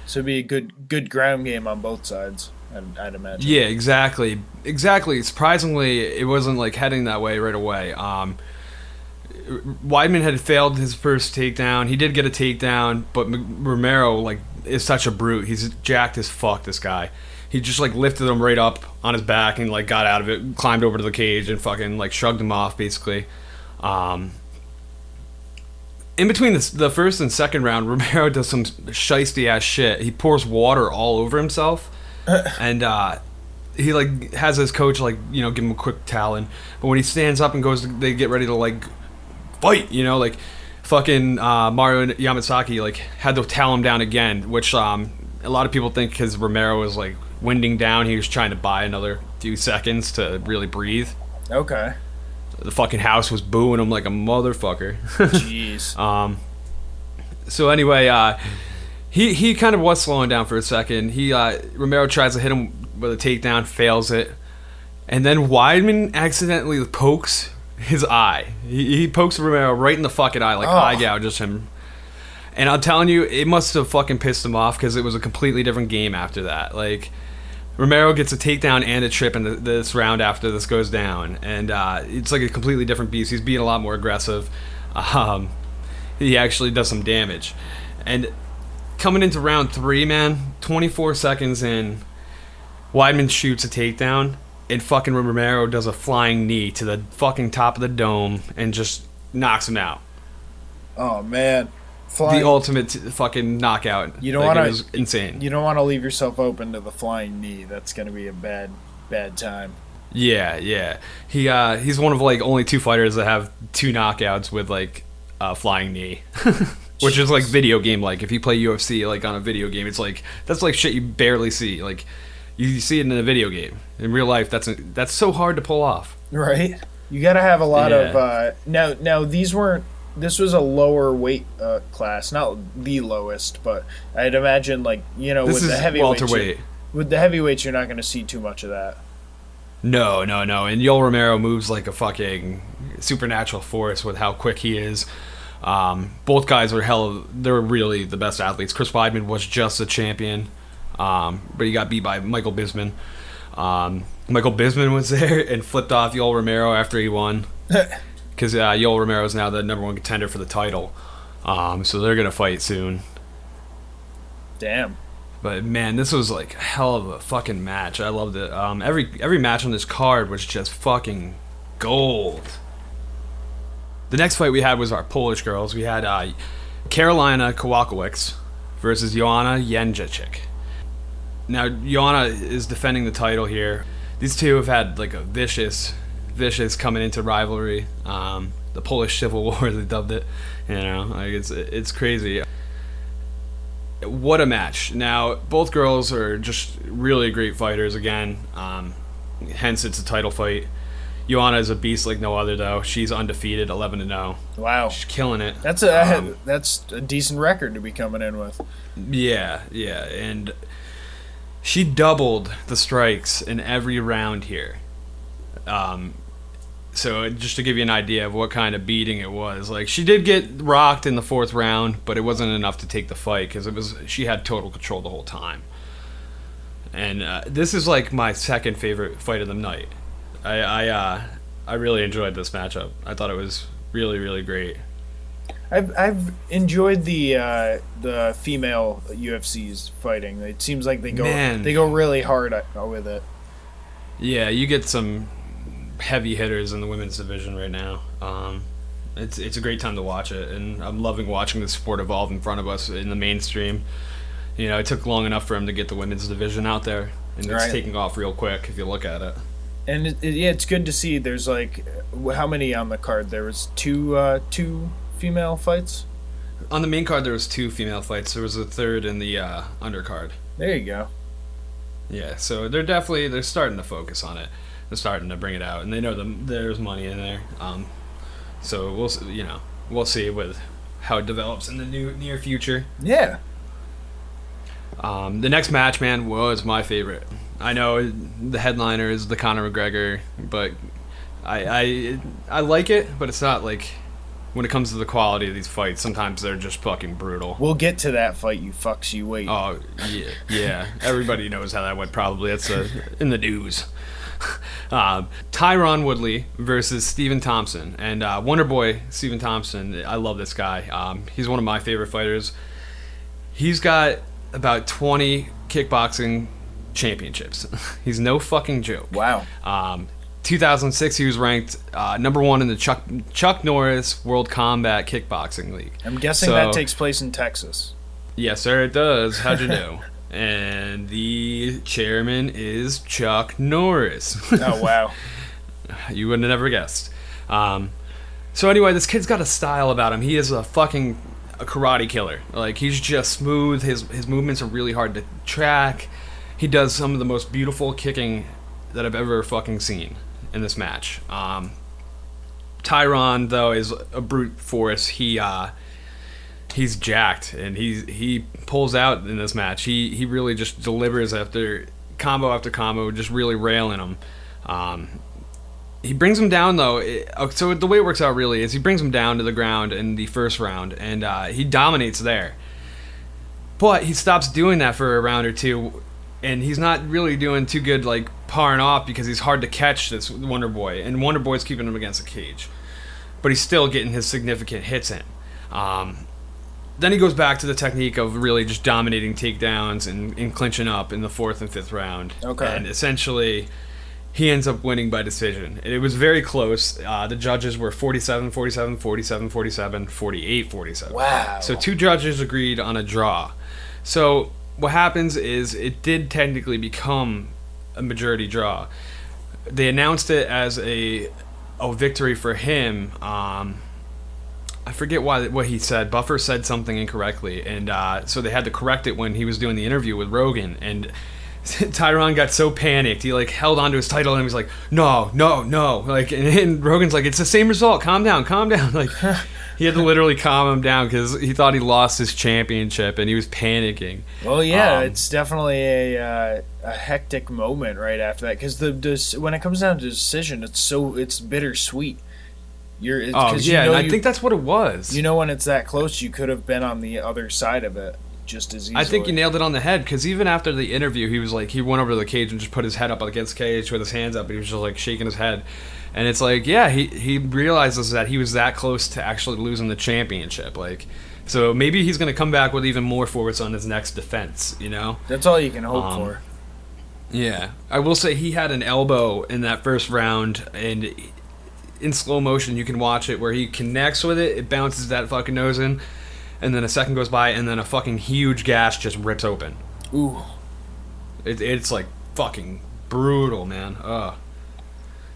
So it'd be a good ground game on both sides, I'd imagine. Yeah, exactly. Surprisingly, it wasn't like heading that way right away. Weidman had failed his first takedown. He did get a takedown, but Romero is such a brute. He's jacked as fuck, this guy. He just lifted him right up on his back and got out of it, climbed over to the cage and fucking shrugged him off basically. in between the first and second round, Romero does some shiesty ass shit. He pours water all over himself, and he like has his coach like give him a quick talon. But when he stands up and they get ready to like fight. Like fucking Mario Yamasaki like had to towel him down again, which a lot of people think because Romero was like winding down, he was trying to buy another few seconds to really breathe. Okay. The fucking house was booing him like a motherfucker. Jeez. So anyway, he kind of was slowing down for a second. Romero tries to hit him with a takedown, fails it, and then Weidman accidentally pokes his eye. He pokes Romero right in the fucking eye, like eye gouges him. And I'm telling you, it must have fucking pissed him off because it was a completely different game after that. Like, Romero gets a takedown and a trip in this round after this goes down. And it's like a completely different beast. He's being a lot more aggressive. He actually does some damage. And coming into round 3, man, 24 seconds in, Weidman shoots a takedown, and fucking Romero does a flying knee to the fucking top of the dome and just knocks him out. Oh, man. The ultimate fucking knockout. You don't want to. It was insane. You don't want to leave yourself open to the flying knee. That's going to be a bad time. Yeah. He's one of like only 2 fighters that have 2 knockouts with like a flying knee, which is like video game like. If you play UFC like on a video game, it's like that's like shit you barely see. Like you see it in a video game. In real life, that's so hard to pull off. Right. You got to have a lot of. Now these weren't. This was a lower weight class, not the lowest, but I'd imagine like this with the heavyweights. Welterweight. With the heavyweights, you're not going to see too much of that. No. And Yoel Romero moves like a fucking supernatural force with how quick he is. Both guys are they're really the best athletes. Chris Weidman was just a champion, but he got beat by Michael Bisping. Michael Bisping was there and flipped off Yoel Romero after he won. Because Yoel Romero is now the number 1 contender for the title. So they're going to fight soon. Damn. But man, this was like a hell of a fucking match. I loved it. Every match on this card was just fucking gold. The next fight we had was our Polish girls. We had Karolina Kowalkiewicz versus Joanna Jędrzejczyk. Now, Joanna is defending the title here. These two have had like a vicious coming into rivalry. The Polish Civil War, they dubbed it. Like it's crazy. What a match. Now, both girls are just really great fighters again. Hence, it's a title fight. Joanna is a beast like no other, though. She's undefeated, 11-0. Wow. She's killing it. That's a decent record to be coming in with. Yeah. And she doubled the strikes in every round here. So just to give you an idea of what kind of beating it was, like she did get rocked in the 4th round, but it wasn't enough to take the fight because she had total control the whole time. And this is like my second favorite fight of the night. I really enjoyed this matchup. I thought it was really, really great. I've enjoyed the female UFC's fighting. It seems like they go really hard with it. Yeah, you get some heavy hitters in the women's division right now. It's a great time to watch it, and I'm loving watching the sport evolve in front of us in the mainstream. It took long enough for him to get the women's division out there, and it's taking off real quick if you look at it. And it's good to see. There's like how many on the card? There was two female fights. On the main card, there was 2 female fights. There was a 3rd in the undercard. There you go. Yeah, so they're starting to focus on it. They're starting to bring it out, and they know there's money in there. So we'll see with how it develops in the near future. Yeah. The next match, man, was my favorite. I know the headliner is the Conor McGregor, but I like it, but it's not like when it comes to the quality of these fights. Sometimes they're just fucking brutal. We'll get to that fight, you fucks. You wait. Oh yeah. Everybody knows how that went. Probably it's in the news. Tyron Woodley versus Stephen Thompson. And Wonder Boy Stephen Thompson, I love this guy. He's one of my favorite fighters. He's got about 20 kickboxing championships. He's no fucking joke. Wow. 2006, he was ranked number 1 in the Chuck Norris World Combat Kickboxing League. I'm guessing that takes place in Texas. Yes, sir, it does. How'd you know? And the chairman is Chuck Norris. Oh, wow. You would have never guessed. So anyway, this kid's got a style about him. He is a karate killer. Like, he's just smooth. His movements are really hard to track. He does some of the most beautiful kicking that I've ever fucking seen in this match. Tyron, though, is a brute force. He's jacked, and he pulls out in this match. He really just delivers after combo, just really railing him. He brings him down, though. So the way it works out really is he brings him down to the ground in the first round, and he dominates there. But he stops doing that for a round or two, and he's not really doing too good, like, parring off, because he's hard to catch, this Wonder Boy, and Wonder Boy's keeping him against the cage. But he's still getting his significant hits in. Then he goes back to the technique of really just dominating takedowns and clinching up in the 4th and 5th round. Okay. And essentially, he ends up winning by decision. It was very close. The judges were 47, 47, 47, 47, 48, 47. Wow. So 2 judges agreed on a draw. So what happens is it did technically become a majority draw. They announced it as a victory for him. I forget what he said. Buffer said something incorrectly, and so they had to correct it when he was doing the interview with Rogan. And Tyron got so panicked, he like held onto his title and he was like, "No, no, no!" Like, and Rogan's like, "It's the same result. Calm down, calm down." Like, he had to literally calm him down because he thought he lost his championship and he was panicking. Well, yeah, it's definitely a hectic moment right after that, because when it comes down to decision, it's bittersweet. I think that's what it was. You know, when it's that close, you could have been on the other side of it just as easily. I think you nailed it on the head, because even after the interview, he was like, he went over to the cage and just put his head up against the cage with his hands up, and he was just like shaking his head. And it's like, yeah, he realizes that he was that close to actually losing the championship. Like, so maybe he's going to come back with even more force on his next defense, you know? That's all you can hope for. Yeah. I will say he had an elbow in that first round, and in slow motion you can watch it where he connects with it, it bounces that fucking nose in, and then a second goes by, and then a fucking huge gash just rips open. Ooh. It's like fucking brutal, man. Ugh.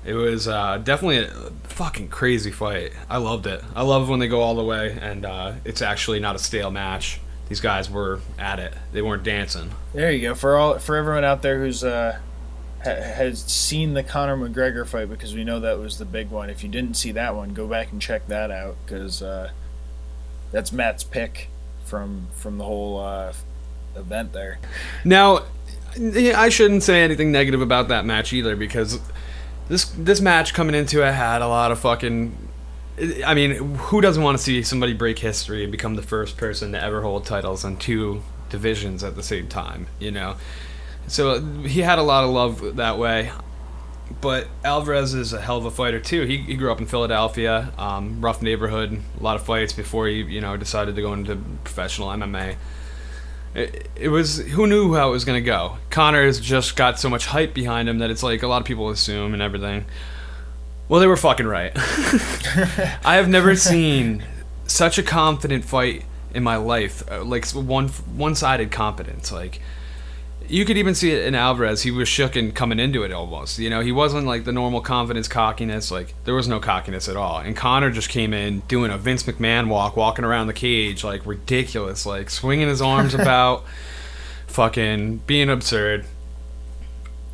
It was definitely a fucking crazy fight. I loved it. I love when they go all the way, and it's actually not a stale match. These guys were at it. They weren't dancing. There you go. For everyone out there who's has seen the Conor McGregor fight, because we know that was the big one. If you didn't see that one, go back and check that out, because that's Matt's pick from the whole event there. Now, I shouldn't say anything negative about that match either, because this match coming into it had a lot of fucking... I mean, who doesn't want to see somebody break history and become the first person to ever hold titles in 2 divisions at the same time, you know? So he had a lot of love that way. But Alvarez is a hell of a fighter too. He grew up in Philadelphia, rough neighborhood, a lot of fights before he decided to go into professional MMA. It was, who knew how it was going to go? Connor's just got so much hype behind him that it's like a lot of people assume and everything. Well, they were fucking right. I have never seen such a confident fight in my life, like one-sided confidence. Like, you could even see it in Alvarez. He was shook and coming into it almost. You know, he wasn't like the normal confidence, cockiness. Like, there was no cockiness at all. And Conor just came in doing a Vince McMahon walking around the cage, like ridiculous, like swinging his arms about, fucking being absurd.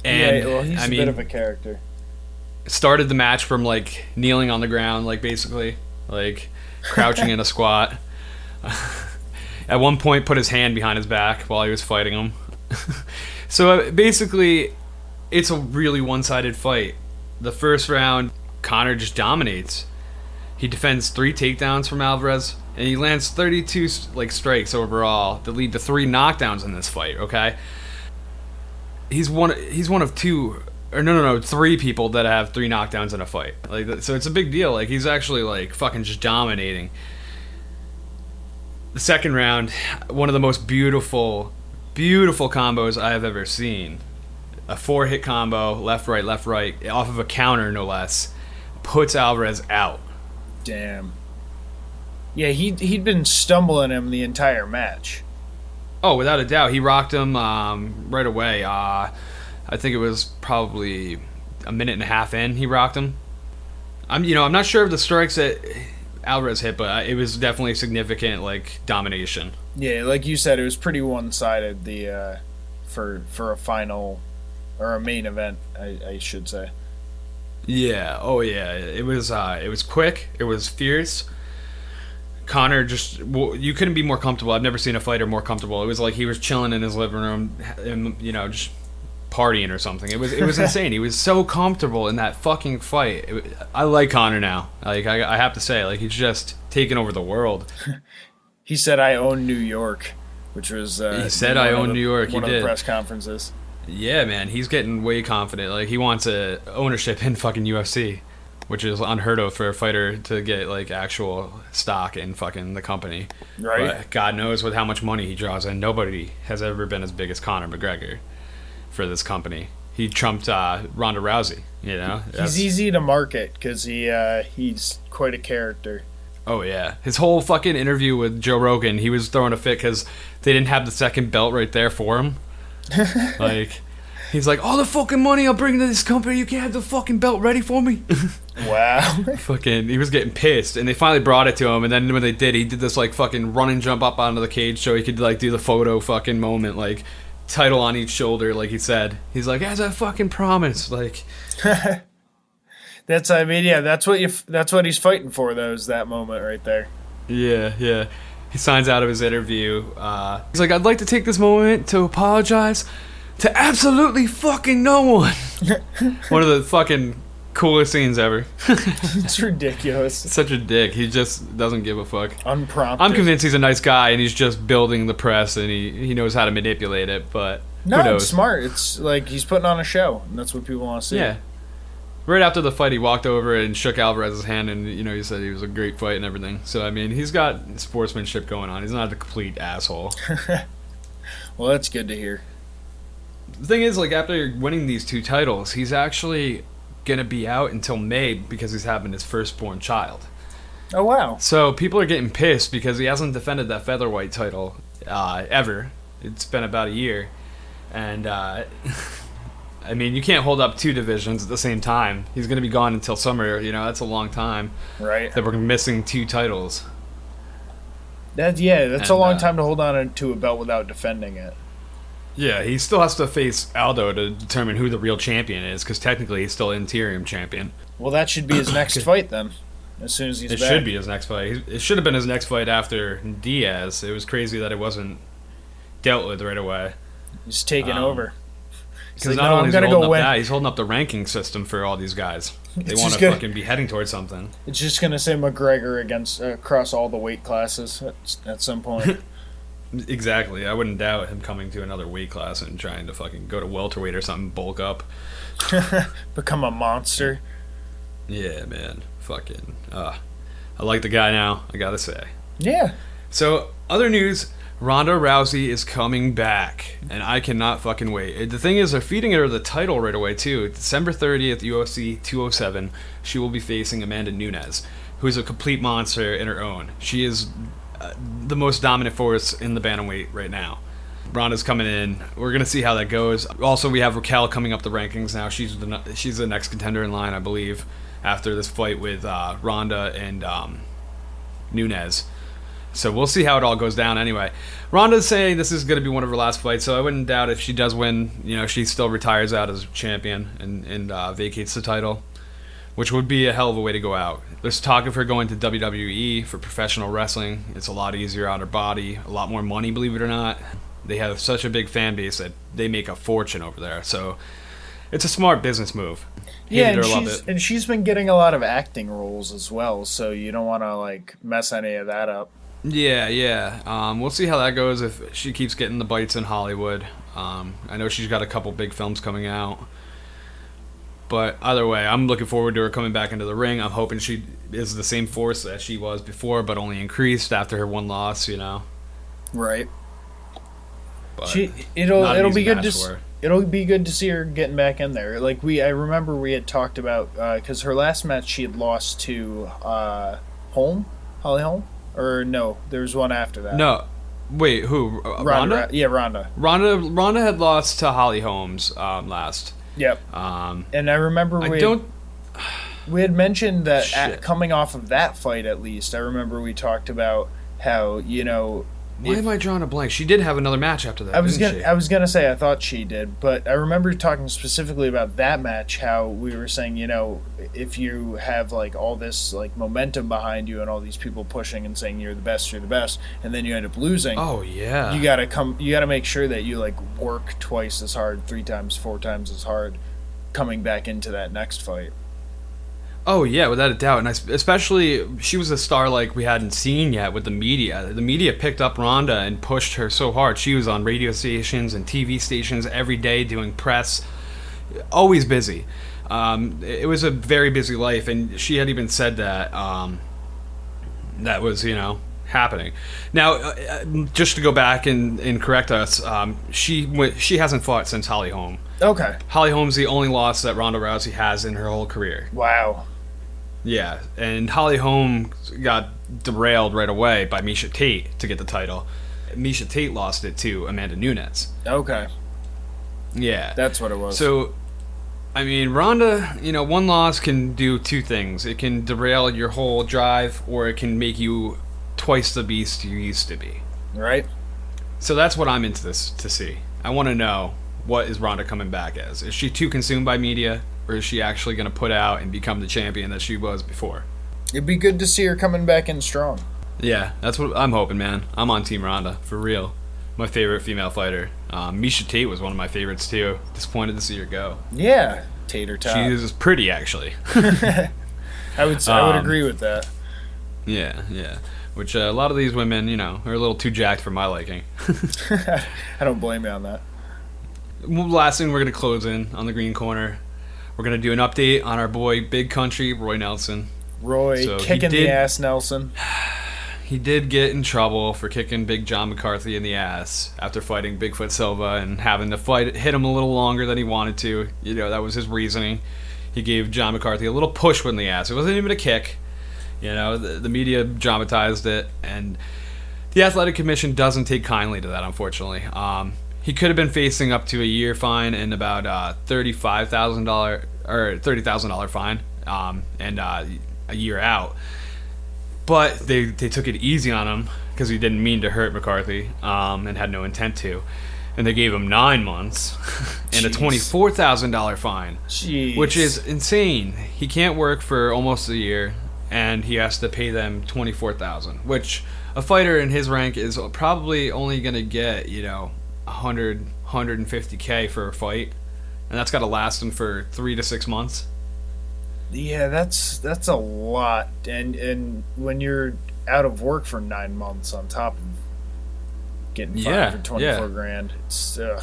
And yeah, well, he's a bit of a character. Started the match from like kneeling on the ground, like basically like crouching in a squat. At one point, put his hand behind his back while he was fighting him. So basically, it's a really one-sided fight. The first round, Conor just dominates. He defends 3 takedowns from Alvarez, and he lands 32 like strikes overall that lead to 3 knockdowns in this fight. Okay, he's one of 2. Or no, 3 people that have 3 knockdowns in a fight. Like, so it's a big deal. Like, he's actually like fucking just dominating. The second round, one of the most beautiful combos I have ever seen. a 4-hit combo, left, right, off of a counter, no less, puts Alvarez out. Damn. Yeah, he'd been stumbling him the entire match. Oh, without a doubt. He rocked him right away. I think it was probably a minute and a half in, he rocked him. I'm not sure of the strikes that Alvarez hit, but it was definitely significant, like, domination. Yeah, like you said, it was pretty one-sided, for a final, or a main event, I should say. Yeah, oh yeah. It was quick, it was fierce. Conor you couldn't be more comfortable. I've never seen a fighter more comfortable. It was like he was chilling in his living room and, just partying or something. It was insane. He was so comfortable in that fucking fight. I like Conor now. Like, I have to say, like, he's just taken over the world. He said, "I own New York," which was he said, "I own New York." One of the press conferences. Yeah, man, he's getting way confident. Like, he wants ownership in fucking UFC, which is unheard of for a fighter to get, like, actual stock in fucking the company. Right. But God knows with how much money he draws in, nobody has ever been as big as Conor McGregor for this company. He trumped Ronda Rousey, He's easy to market because he's quite a character. Oh, yeah. His whole fucking interview with Joe Rogan, he was throwing a fit because they didn't have the second belt right there for him. Like, he's like, all the fucking money I'll bring to this company, you can't have the fucking belt ready for me? Wow. Fucking, he was getting pissed, and they finally brought it to him, and then when they did, he did this, like, fucking run and jump up onto the cage so he could, like, do the photo fucking moment, like, title on each shoulder, like he said. He's like, as I fucking promised, like... That's what he's fighting for, though, is that moment right there. Yeah. He signs out of his interview. He's like, I'd like to take this moment to apologize to absolutely fucking no one. One of the fucking coolest scenes ever. It's ridiculous. Such a dick. He just doesn't give a fuck. Unprompted. I'm convinced he's a nice guy and he's just building the press and he knows how to manipulate it, but no, who knows? It's smart. It's like he's putting on a show, and that's what people want to see. Yeah. Right after the fight, he walked over and shook Alvarez's hand, and he said he was a great fight and everything. So I mean, he's got sportsmanship going on. He's not a complete asshole. Well, that's good to hear. The thing is, like, after winning these 2 titles, he's actually gonna be out until May because he's having his firstborn child. Oh wow! So people are getting pissed because he hasn't defended that featherweight title ever. It's been about a year, and. I mean, you can't hold up 2 divisions at the same time. He's going to be gone until summer. That's a long time. Right. That we're missing 2 titles. That's a long time to hold on to a belt without defending it. Yeah, he still has to face Aldo to determine who the real champion is, because technically he's still interim champion. Well, that should be his next fight then, as soon as he's back. It should be his next fight. It should have been his next fight after Diaz. It was crazy that it wasn't dealt with right away. He's taking over. Because not only is he holding up that, he's holding up the ranking system for all these guys. They want to fucking be heading towards something. It's just going to say McGregor across all the weight classes at some point. Exactly. I wouldn't doubt him coming to another weight class and trying to fucking go to welterweight or something, bulk up. Become a monster. Yeah, man. Fucking. I like the guy now, I gotta say. Yeah. So, other news... Ronda Rousey is coming back, and I cannot fucking wait. The thing is, they're feeding her the title right away, too. December 30th, UFC 207, she will be facing Amanda Nunes, who's a complete monster in her own. She is the most dominant force in the bantamweight right now. Ronda's coming in. We're going to see how that goes. Also, we have Raquel coming up the rankings now. She's the next contender in line, I believe, after this fight with Ronda and Nunes. So we'll see how it all goes down anyway. Ronda's saying this is going to be one of her last fights, so I wouldn't doubt if she does win, she still retires out as champion and vacates the title, which would be a hell of a way to go out. There's talk of her going to WWE for professional wrestling. It's a lot easier on her body, a lot more money, believe it or not. They have such a big fan base that they make a fortune over there, so it's a smart business move. And she's been getting a lot of acting roles as well, so you don't want to mess any of that up. Yeah. We'll see how that goes if she keeps getting the bites in Hollywood. I know she's got a couple big films coming out. But either way, I'm looking forward to her coming back into the ring. I'm hoping she is the same force that she was before, but only increased after her one loss, Right. but it'll be good to it'll be good to see her getting back in there. Like I remember we had talked about because her last match she had lost to Holly Holm, or no, there was one after that. No, wait, who? Ronda? Yeah, Ronda. Ronda had lost to Holly Holmes last. Yep. And I remember we had mentioned that coming off of that fight, at least, I remember we talked about how, why am I drawing a blank? She did have another match after that, I was gonna say I thought she did, but I remember talking specifically about that match, how we were saying, if you have like all this like momentum behind you and all these people pushing and saying you're the best, and then you end up losing. Oh yeah. You gotta make sure that you like work twice as hard, 3 times, 4 times as hard coming back into that next fight. Oh, yeah, without a doubt. And especially, she was a star like we hadn't seen yet with the media. The media picked up Ronda and pushed her so hard. She was on radio stations and TV stations every day doing press. Always busy. It was a very busy life, and she had even said that that was, happening. Now, just to go back and correct us, she hasn't fought since Holly Holm. Okay. Holly Holm's the only loss that Ronda Rousey has in her whole career. Wow. Yeah, and Holly Holm got derailed right away by Miesha Tate to get the title. Miesha Tate lost it to Amanda Nunes. Okay. Yeah. That's what it was. So, I mean, Ronda, one loss can do 2 things. It can derail your whole drive, or it can make you twice the beast you used to be. Right. So that's what I'm into this to see. I want to know, what is Ronda coming back as? Is she too consumed by media, or is she actually going to put out and become the champion that she was before? It'd be good to see her coming back in strong. Yeah, that's what I'm hoping, man. I'm on Team Ronda, for real. My favorite female fighter. Miesha Tate was one of my favorites, too. Disappointed to see her go. Yeah, tater tot. She was pretty, actually. I would agree with that. Yeah. Which a lot of these women, are a little too jacked for my liking. I don't blame you on that. Last thing, we're going to close in on the green corner. We're going to do an update on our boy, Big Country, Roy Nelson. Kicking the ass, Nelson. He did get in trouble for kicking Big John McCarthy in the ass after fighting Bigfoot Silva and having the fight hit him a little longer than he wanted to. That was his reasoning. He gave John McCarthy a little push in the ass. It wasn't even a kick. The media dramatized it, and the Athletic Commission doesn't take kindly to that, unfortunately. He could have been facing up to a year fine and about $35,000 or $30,000 fine, and a year out. But they took it easy on him because he didn't mean to hurt McCarthy and had no intent to, and they gave him 9 months and a $24,000 fine, which is insane. He can't work for almost a year, and he has to pay them $24,000, which a fighter in his rank is probably only going to get, $150K for a fight, and that's got to last him for 3 to 6 months. Yeah, that's a lot, and when you're out of work for 9 months on top of getting fined for 24 grand, it's so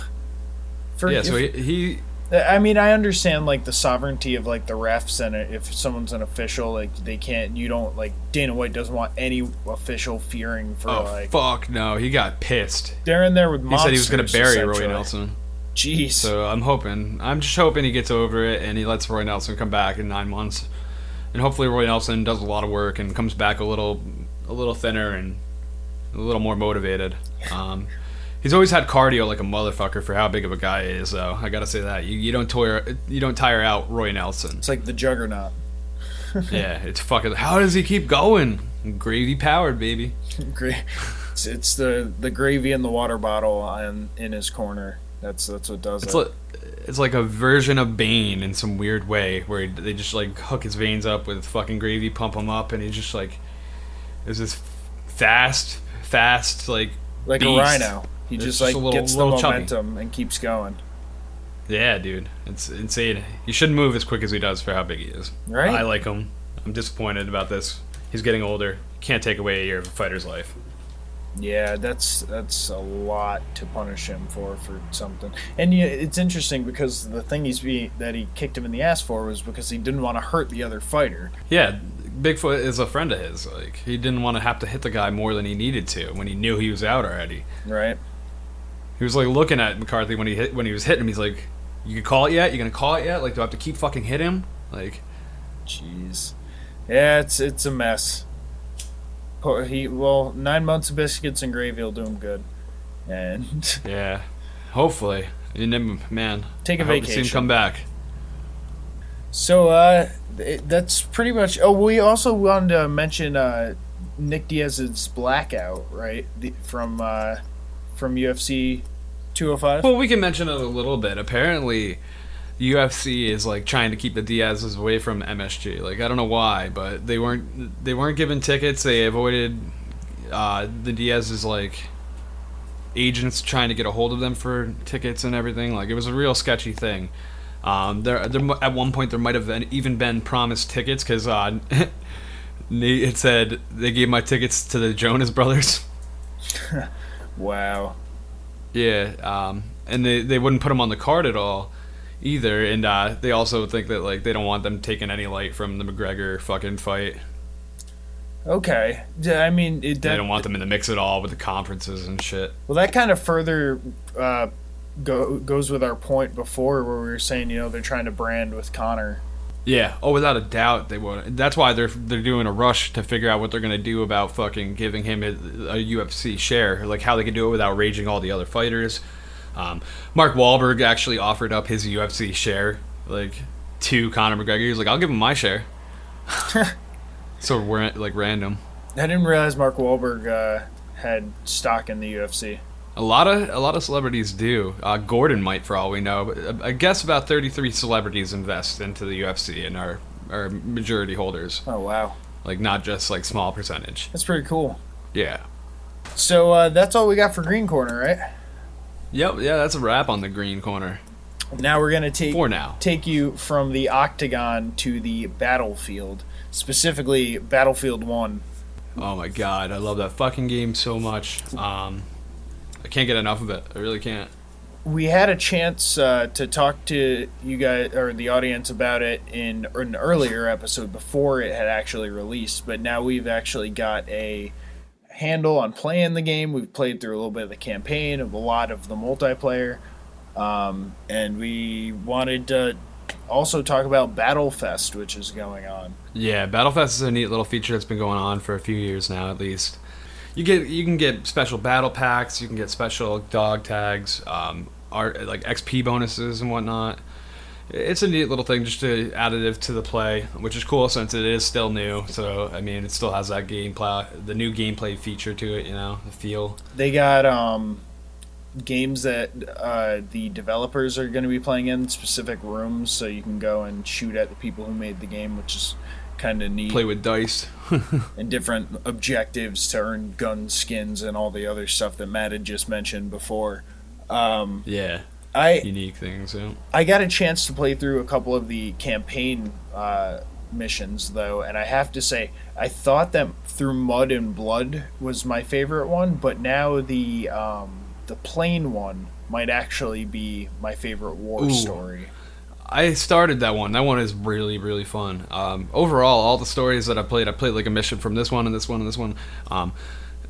he. I mean, I understand like the sovereignty of like the refs, and if someone's an official, like they can't. You don't like Dana White doesn't want any official fearing for fuck no, he got pissed. They're in there with monsters. He said he was going to bury Roy Nelson. Jeez. So I'm just hoping he gets over it and he lets Roy Nelson come back in 9 months, and hopefully Roy Nelson does a lot of work and comes back a little thinner and a little more motivated. He's always had cardio like a motherfucker for how big of a guy he is, though. I gotta say that you don't tire out Roy Nelson. It's like the juggernaut. Yeah, it's fucking. How does he keep going? Gravy powered, baby. It's the gravy in the water bottle in his corner. That's what does it. It's like a version of Bane in some weird way, where they just like hook his veins up with fucking gravy, pump him up, and he's just like, is this fast like beast. A rhino. He just like gets the momentum chubby. And keeps going. Yeah, dude, it's insane. He shouldn't move as quick as he does for how big he is. Right? I like him. I'm disappointed about this. He's getting older. Can't take away a year of a fighter's life. Yeah, that's a lot to punish him for something. And it's interesting because the thing that he kicked him in the ass for was because he didn't want to hurt the other fighter. Yeah, Bigfoot is a friend of his. Like, he didn't want to have to hit the guy more than he needed to when he knew he was out already. Right. He was like looking at McCarthy when he was hitting him. He's like, "You can call it yet? You gonna call it yet? Like, do I have to keep fucking hit him?" Like, jeez, yeah, it's a mess. 9 months of biscuits and gravy will do him good, and yeah, hopefully, and then, man, take a I hope to vacation. see him come back. So that's pretty much. Oh, we also wanted to mention Nick Diaz's blackout, right? From UFC 205. Well, we can mention it a little bit. Apparently, UFC is like trying to keep the Diaz's away from MSG. Like, I don't know why, but they weren't given tickets. They avoided the Diaz's like agents trying to get a hold of them for tickets and everything. Like, it was a real sketchy thing. There at one point there might have even been promised tickets because it said they gave my tickets to the Jonas Brothers. Wow. Yeah, and they wouldn't put them on the card at all either, and they also think that like they don't want them taking any light from the McGregor fucking fight. Okay, I mean, they don't want them in the mix at all with the conferences and shit. Well, that kind of further goes with our point before where we were saying, they're trying to brand with Conor. Yeah. Oh, without a doubt they would. That's why they're doing a rush to figure out what they're gonna do about fucking giving him a UFC share, like how they can do it without raging all the other fighters. Mark Wahlberg actually offered up his UFC share, like, to Conor McGregor. He was like, "I'll give him my share." So we're like random. I didn't realize Mark Wahlberg had stock in the UFC. A lot of celebrities do. Gordon might, for all we know. But I guess about 33 celebrities invest into the UFC and are majority holders. Oh, wow. Like, not just like small percentage. That's pretty cool. Yeah. So that's all we got for Green Corner, right? Yep. Yeah, that's a wrap on the Green Corner. Now we're gonna take you from the octagon to the battlefield, specifically Battlefield 1. Oh my god, I love that fucking game so much. I can't get enough of it. I really can't. We had a chance to talk to you guys or the audience about it in an earlier episode before it had actually released, but now we've actually got a handle on playing the game. We've played through a little bit of the campaign, of a lot of the multiplayer, and we wanted to also talk about Battlefest, which is going on. Yeah, Battlefest is a neat little feature that's been going on for a few years now, at least. You can get special battle packs, you can get special dog tags, like XP bonuses and whatnot. It's a neat little thing, just to additive to the play, which is cool since it is still new. So I mean, it still has that the new gameplay feature to it, the feel. They got games that the developers are going to be playing in specific rooms, so you can go and shoot at the people who made the game, which is kind of neat. Play with dice. And different objectives to earn gun skins and all the other stuff that Matt had just mentioned before. Yeah. Unique things, yeah. I got a chance to play through a couple of the campaign missions, though, and I have to say, I thought that Through Mud and Blood was my favorite one, but now the plane one might actually be my favorite war story. I started that one. That one is really, really fun. Overall, all the stories that I played like a mission from this one and this one and this one.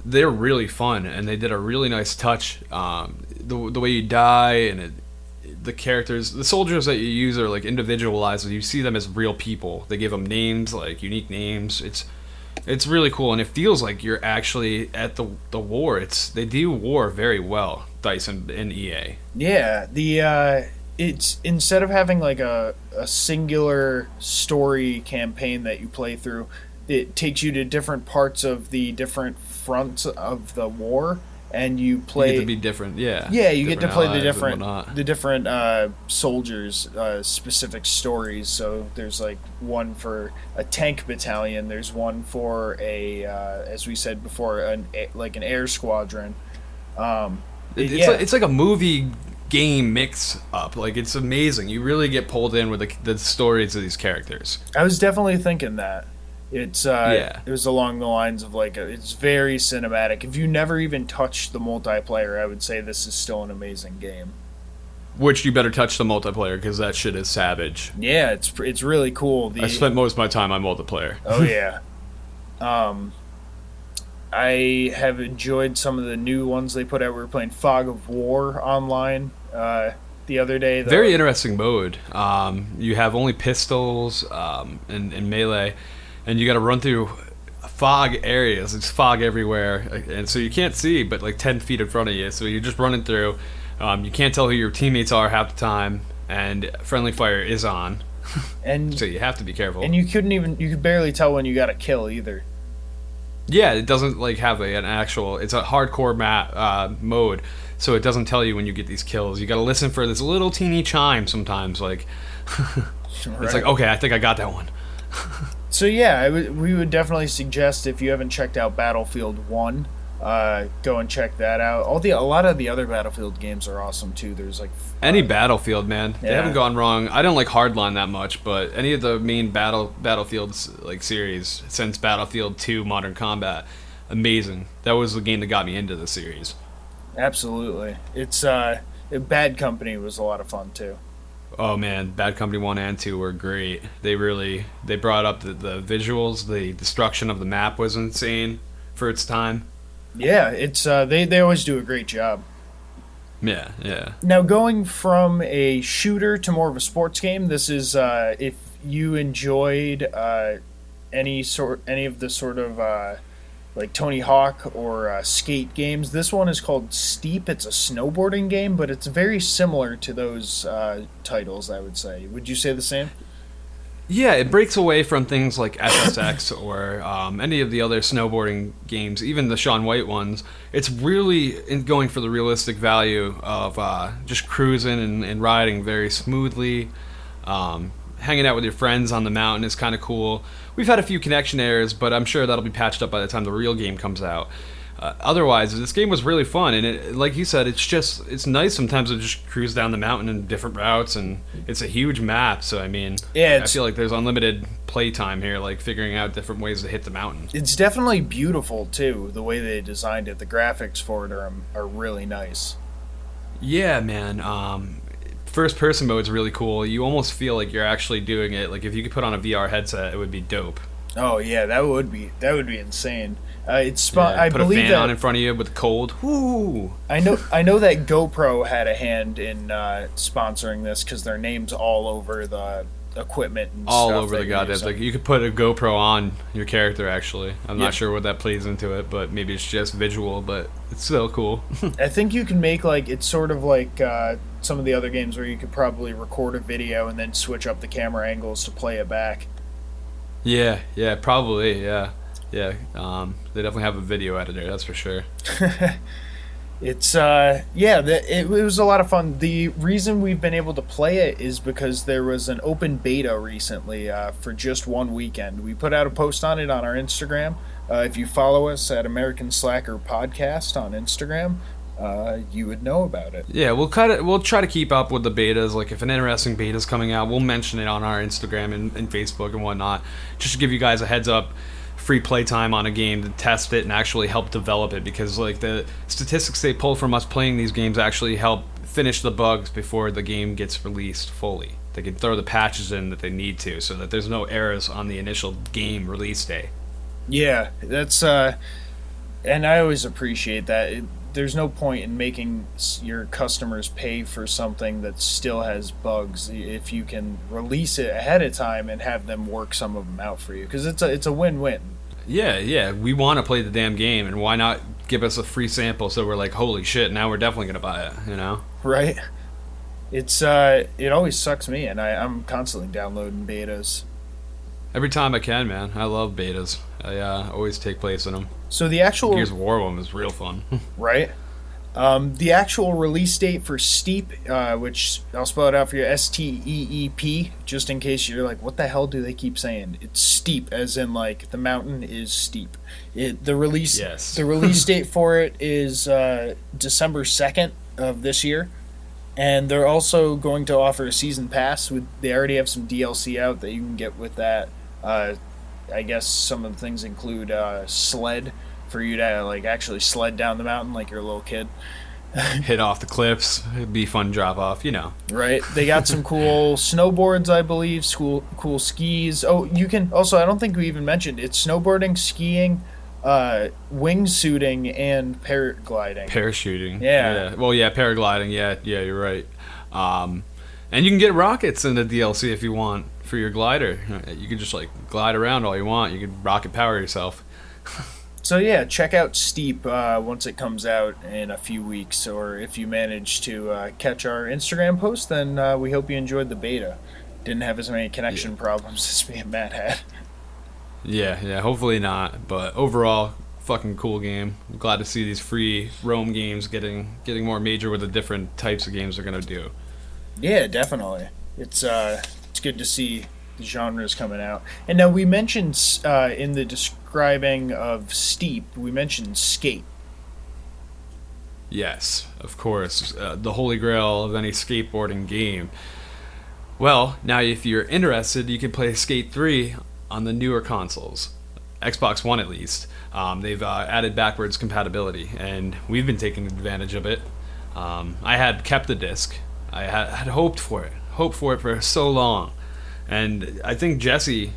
They're really fun, and they did a really nice touch. The way you die and the characters, the soldiers that you use are like individualized. You see them as real people. They give them names, like unique names. It's really cool, and it feels like you're actually at the war. They do war very well, DICE and EA. Yeah, it's instead of having like a singular story campaign that you play through, it takes you to different parts of the different fronts of the war, and you play. You get to be different, yeah. Yeah, you get to play the different soldiers' specific stories. So there's like one for a tank battalion. There's one for as we said before, an air squadron. It's like a movie game mix up. Like, it's amazing. You really get pulled in with the stories of these characters. I was definitely thinking that. It was along the lines of it's very cinematic. If you never even touched the multiplayer, I would say this is still an amazing game. Which you better touch the multiplayer, because that shit is savage. Yeah, it's really cool. I spent most of my time on multiplayer. Oh yeah. I have enjoyed some of the new ones they put out. We were playing Fog of War online the other day. Very interesting mode. You have only pistols and melee, and you got to run through fog areas. It's fog everywhere, and so you can't see but like 10 feet in front of you. So you're just running through. You can't tell who your teammates are half the time, and friendly fire is on. And so you have to be careful. And you could barely tell when you got a kill either. Yeah, it doesn't like have an actual. It's a hardcore mode, so it doesn't tell you when you get these kills. You got to listen for this little teeny chime sometimes. Like it's like, okay, I think I got that one. So yeah, we would definitely suggest, if you haven't checked out Battlefield 1, go and check that out. A lot of the other Battlefield games are awesome too. There's like any Battlefield, man. Yeah. They haven't gone wrong. I don't like Hardline that much, but any of the main Battlefields like series since Battlefield 2 Modern Combat, amazing. That was the game that got me into the series. Absolutely. It's Bad Company was a lot of fun too. Oh man, Bad Company 1 and 2 were great. They brought up the visuals. The destruction of the map was insane for its time. Yeah, it's they always do a great job. Yeah. Now, going from a shooter to more of a sports game, this is if you enjoyed any of the sort of like Tony Hawk or skate games. This one is called Steep. It's a snowboarding game, but it's very similar to those titles, I would say. Would you say the same? Yeah, it breaks away from things like SSX or any of the other snowboarding games, even the Shaun White ones. It's really going for the realistic value of just cruising and riding very smoothly. Hanging out with your friends on the mountain is kind of cool. We've had a few connection errors, but I'm sure that'll be patched up by the time the real game comes out. Otherwise, this game was really fun, and like you said, it's nice sometimes to just cruise down the mountain in different routes, and it's a huge map, so I mean, I feel like there's unlimited playtime here, like figuring out different ways to hit the mountain. It's definitely beautiful, too, the way they designed it. The graphics for it are really nice. Yeah, man. First person mode is really cool. You almost feel like you're actually doing it. Like if you could put on a VR headset, it would be dope. Oh yeah, that would be insane. I put believe a fan that on in front of you with the cold. Woo! I know that GoPro had a hand in sponsoring this because their name's all over the equipment and all stuff over the goddamn thing. You could put a GoPro on your character. Actually, I'm not sure what that plays into it, but maybe it's just visual. But it's still cool. I think you can make it's sort of like some of the other games where you could probably record a video and then switch up the camera angles to play it back. Yeah, probably, yeah. They definitely have a video editor, that's for sure. It's it was a lot of fun. The reason we've been able to play it is because there was an open beta recently for just one weekend. We put out a post on it on our Instagram. If you follow us at American Slacker Podcast on Instagram, you would know about it. Yeah, we'll try to keep up with the betas. Like if an interesting beta is coming out, we'll mention it on our Instagram and Facebook and whatnot, just to give you guys a heads up. Free playtime on a game to test it and actually help develop it, because like the statistics they pull from us playing these games actually help finish the bugs before the game gets released fully. They can throw the patches in that they need to, so that there's no errors on the initial game release day. Yeah, that's and I always appreciate that. There's no point in making your customers pay for something that still has bugs if you can release it ahead of time and have them work some of them out for you, because it's a win-win. Yeah, we want to play the damn game, and why not give us a free sample so we're like, holy shit, now we're definitely going to buy it, you know? Right. It's it always sucks me, and I'm constantly downloading betas. Every time I can, man. I love betas. I always take place in them. So the actual Gears of War one is real fun. Right. The actual release date for Steep, which I'll spell it out for you, STEEP, just in case you're like, what the hell do they keep saying? It's steep, as in like the mountain is steep. The release date for it is December 2nd of this year, and they're also going to offer a season pass. They already have some DLC out that you can get with that. I guess some of the things include sled, for you to like actually sled down the mountain like you're a little kid. Hit off the cliffs. It'd be fun drop off, you know. Right. They got some cool snowboards, I believe, cool skis. Oh, you can also, I don't think we even mentioned, it's snowboarding, skiing, wingsuiting and paragliding. Parachuting. Yeah. Well, yeah, paragliding. Yeah, you're right. And you can get rockets in the DLC if you want for your glider. You can just like glide around all you want. You can rocket power yourself. So yeah, check out Steep once it comes out in a few weeks, or if you manage to catch our Instagram post, then we hope you enjoyed the beta. Didn't have as many connection problems as me and Matt had. Yeah, hopefully not. But overall, fucking cool game. I'm glad to see these free roam games getting more major with the different types of games they're gonna do. Yeah, definitely. It's good to see the genres coming out. And now we mentioned in the describing of Steep, we mentioned skate. Yes, of course. The holy grail of any skateboarding game. Well, now if you're interested, you can play Skate 3 on the newer consoles. Xbox One at least. They've added backwards compatibility, and we've been taking advantage of it. I had kept the disc. I had hoped for it for so long. And I think Jesse,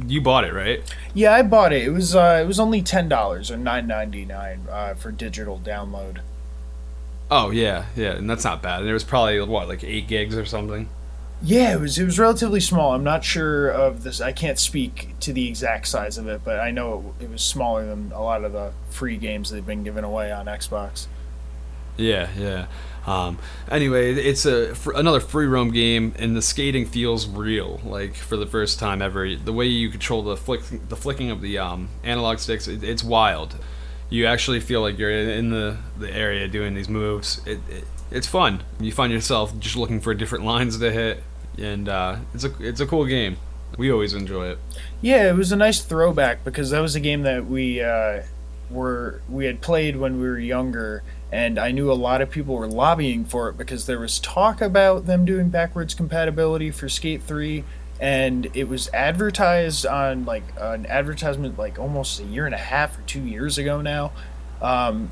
you bought it, right? Yeah, I bought it. It was only $10 or $9.99 for digital download. Oh yeah, and that's not bad. And it was probably like 8 gigs or something. Yeah, it was relatively small. I'm not sure of this. I can't speak to the exact size of it, but I know it was smaller than a lot of the free games they've been giving away on Xbox. Yeah. Anyway, it's another free roam game, and the skating feels real, like for the first time ever. The way you control the flicking of the analog sticks, it's wild. You actually feel like you're in the area doing these moves. It's fun. You find yourself just looking for different lines to hit, and it's a cool game. We always enjoy it. Yeah, it was a nice throwback because that was a game that we had played when we were younger. And I knew a lot of people were lobbying for it because there was talk about them doing backwards compatibility for Skate 3, and it was advertised on like an advertisement like almost a year and a half or 2 years ago now.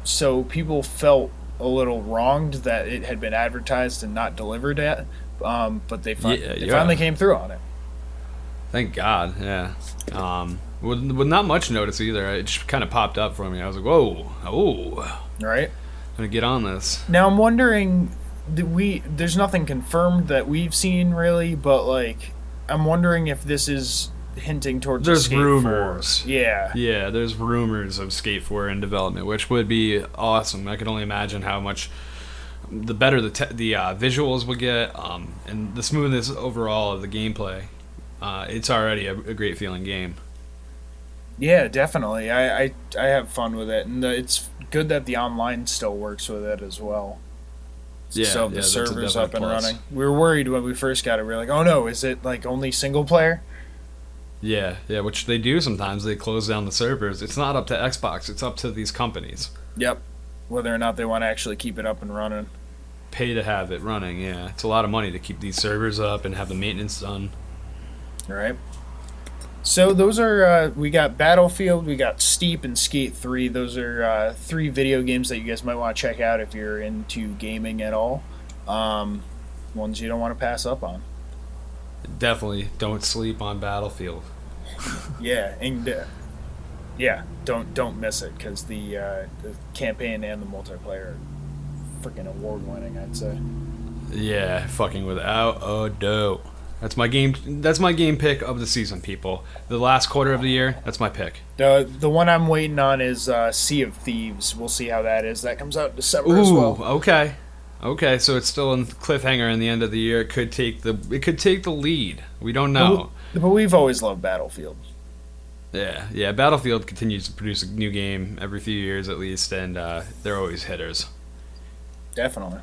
So people felt a little wronged that it had been advertised and not delivered yet. But they finally came through on it. Thank God, yeah. With not much notice either. It just kind of popped up for me. I was like, whoa. Right? I'm gonna get on this. Now I'm wondering, there's nothing confirmed that we've seen really, but like I'm wondering if this is hinting towards there's Skate rumors. 4. Yeah, there's rumors of Skate 4 in development, which would be awesome. I can only imagine how much the better the visuals would get, and the smoothness overall of the gameplay. It's already a great feeling game. Yeah, definitely. I have fun with it, and it's good that the online still works with it as well. So the server's up and running. We were worried when we first got it. We were like, oh no, is it like only single player? Yeah, which they do sometimes. They close down the servers. It's not up to Xbox. It's up to these companies. Yep. Whether or not they want to actually keep it up and running. Pay to have it running, yeah. It's a lot of money to keep these servers up and have the maintenance done. All right. So those are, we got Battlefield, we got Steep, and Skate 3. Those are 3 video games that you guys might want to check out if you're into gaming at all. Ones you don't want to pass up on. Definitely don't sleep on Battlefield. Yeah, and don't miss it because the campaign and the multiplayer are freaking award-winning, I'd say. Yeah, fucking without a doubt. That's my game pick of the season, people. The last quarter of the year, that's my pick. The one I'm waiting on is Sea of Thieves. We'll see how that is. That comes out in December as well. Okay, so it's still in cliffhanger in the end of the year. It could take the lead. We don't know. But we've always loved Battlefield. Yeah. Battlefield continues to produce a new game every few years at least, and they're always hitters. Definitely.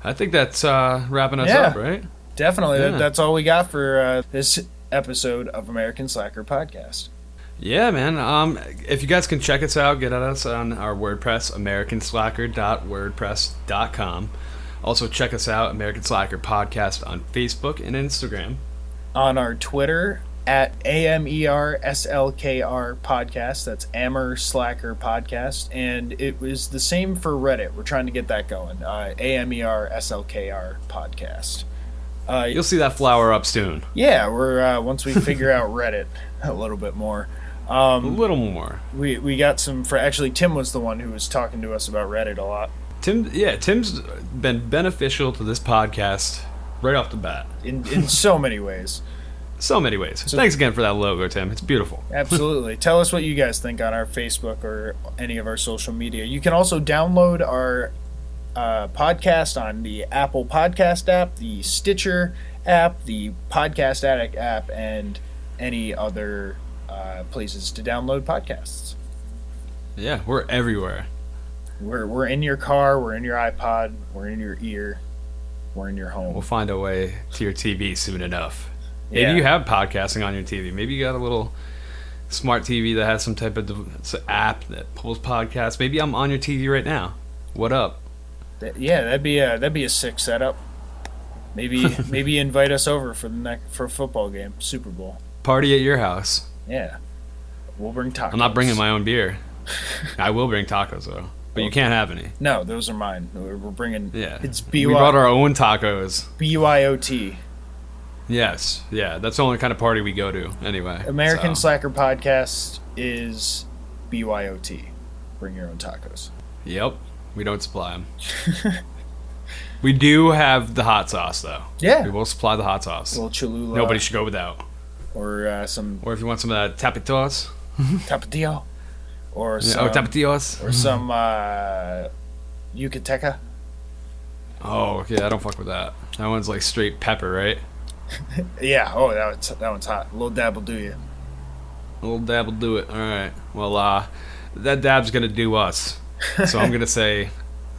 I think that's wrapping us up, right? Definitely. Yeah. That's all we got for this episode of American Slacker Podcast. Yeah, man. If you guys can check us out, get at us on our WordPress, americanslacker.wordpress.com. Also, check us out, American Slacker Podcast, on Facebook and Instagram. On our Twitter, at AMERSLKR Podcast. That's Amer Slacker Podcast. And it was the same for Reddit. We're trying to get that going. AMERSLKR Podcast. You'll see that flower up soon. Yeah, we're once we figure out Reddit a little bit more. A little more. We got some. Actually, Tim was the one who was talking to us about Reddit a lot. Tim's been beneficial to this podcast right off the bat. In so many ways. So many ways. So thanks again for that logo, Tim. It's beautiful. Absolutely. Tell us what you guys think on our Facebook or any of our social media. You can also download our podcast on the Apple Podcast app, the Stitcher app, the Podcast Addict app, and any other places to download podcasts. Yeah, we're everywhere. We're in your car, we're in your iPod, we're in your ear, we're in your home. We'll find a way to your TV soon enough. Maybe you have podcasting on your TV. Maybe you got a little smart TV that has some type of app that pulls podcasts. Maybe I'm on your TV right now. What up? That'd be a sick setup. Maybe invite us over for a football game, Super Bowl. Party at your house. Yeah. We'll bring tacos. I'm not bringing my own beer. I will bring tacos though. But you can't have any. No, those are mine. We're bringing. Yeah. It's We brought our own tacos. BYOT. Yes. Yeah. That's the only kind of party we go to anyway. American Slacker Podcast is BYOT. Bring your own tacos. Yep. We don't supply them. We do have the hot sauce though. Yeah. We will supply the hot sauce. A little Cholula. Nobody should go without. Or Or if you want some of that tapatíos. Tapatio. Or some. Tapatíos. Or some Yucateca. Oh, okay. I don't fuck with that. That one's like straight pepper, right? Yeah. Oh, that one's hot. A little dab will do you. A little dab will do it. All right. Well, that dab's gonna do us. So I'm gonna say,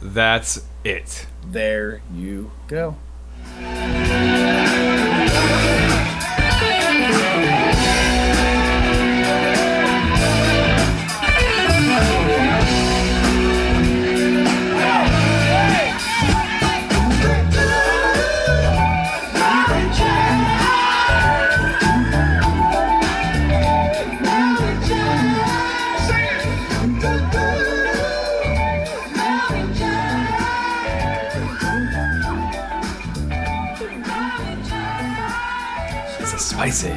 that's it. There you go. Spicy.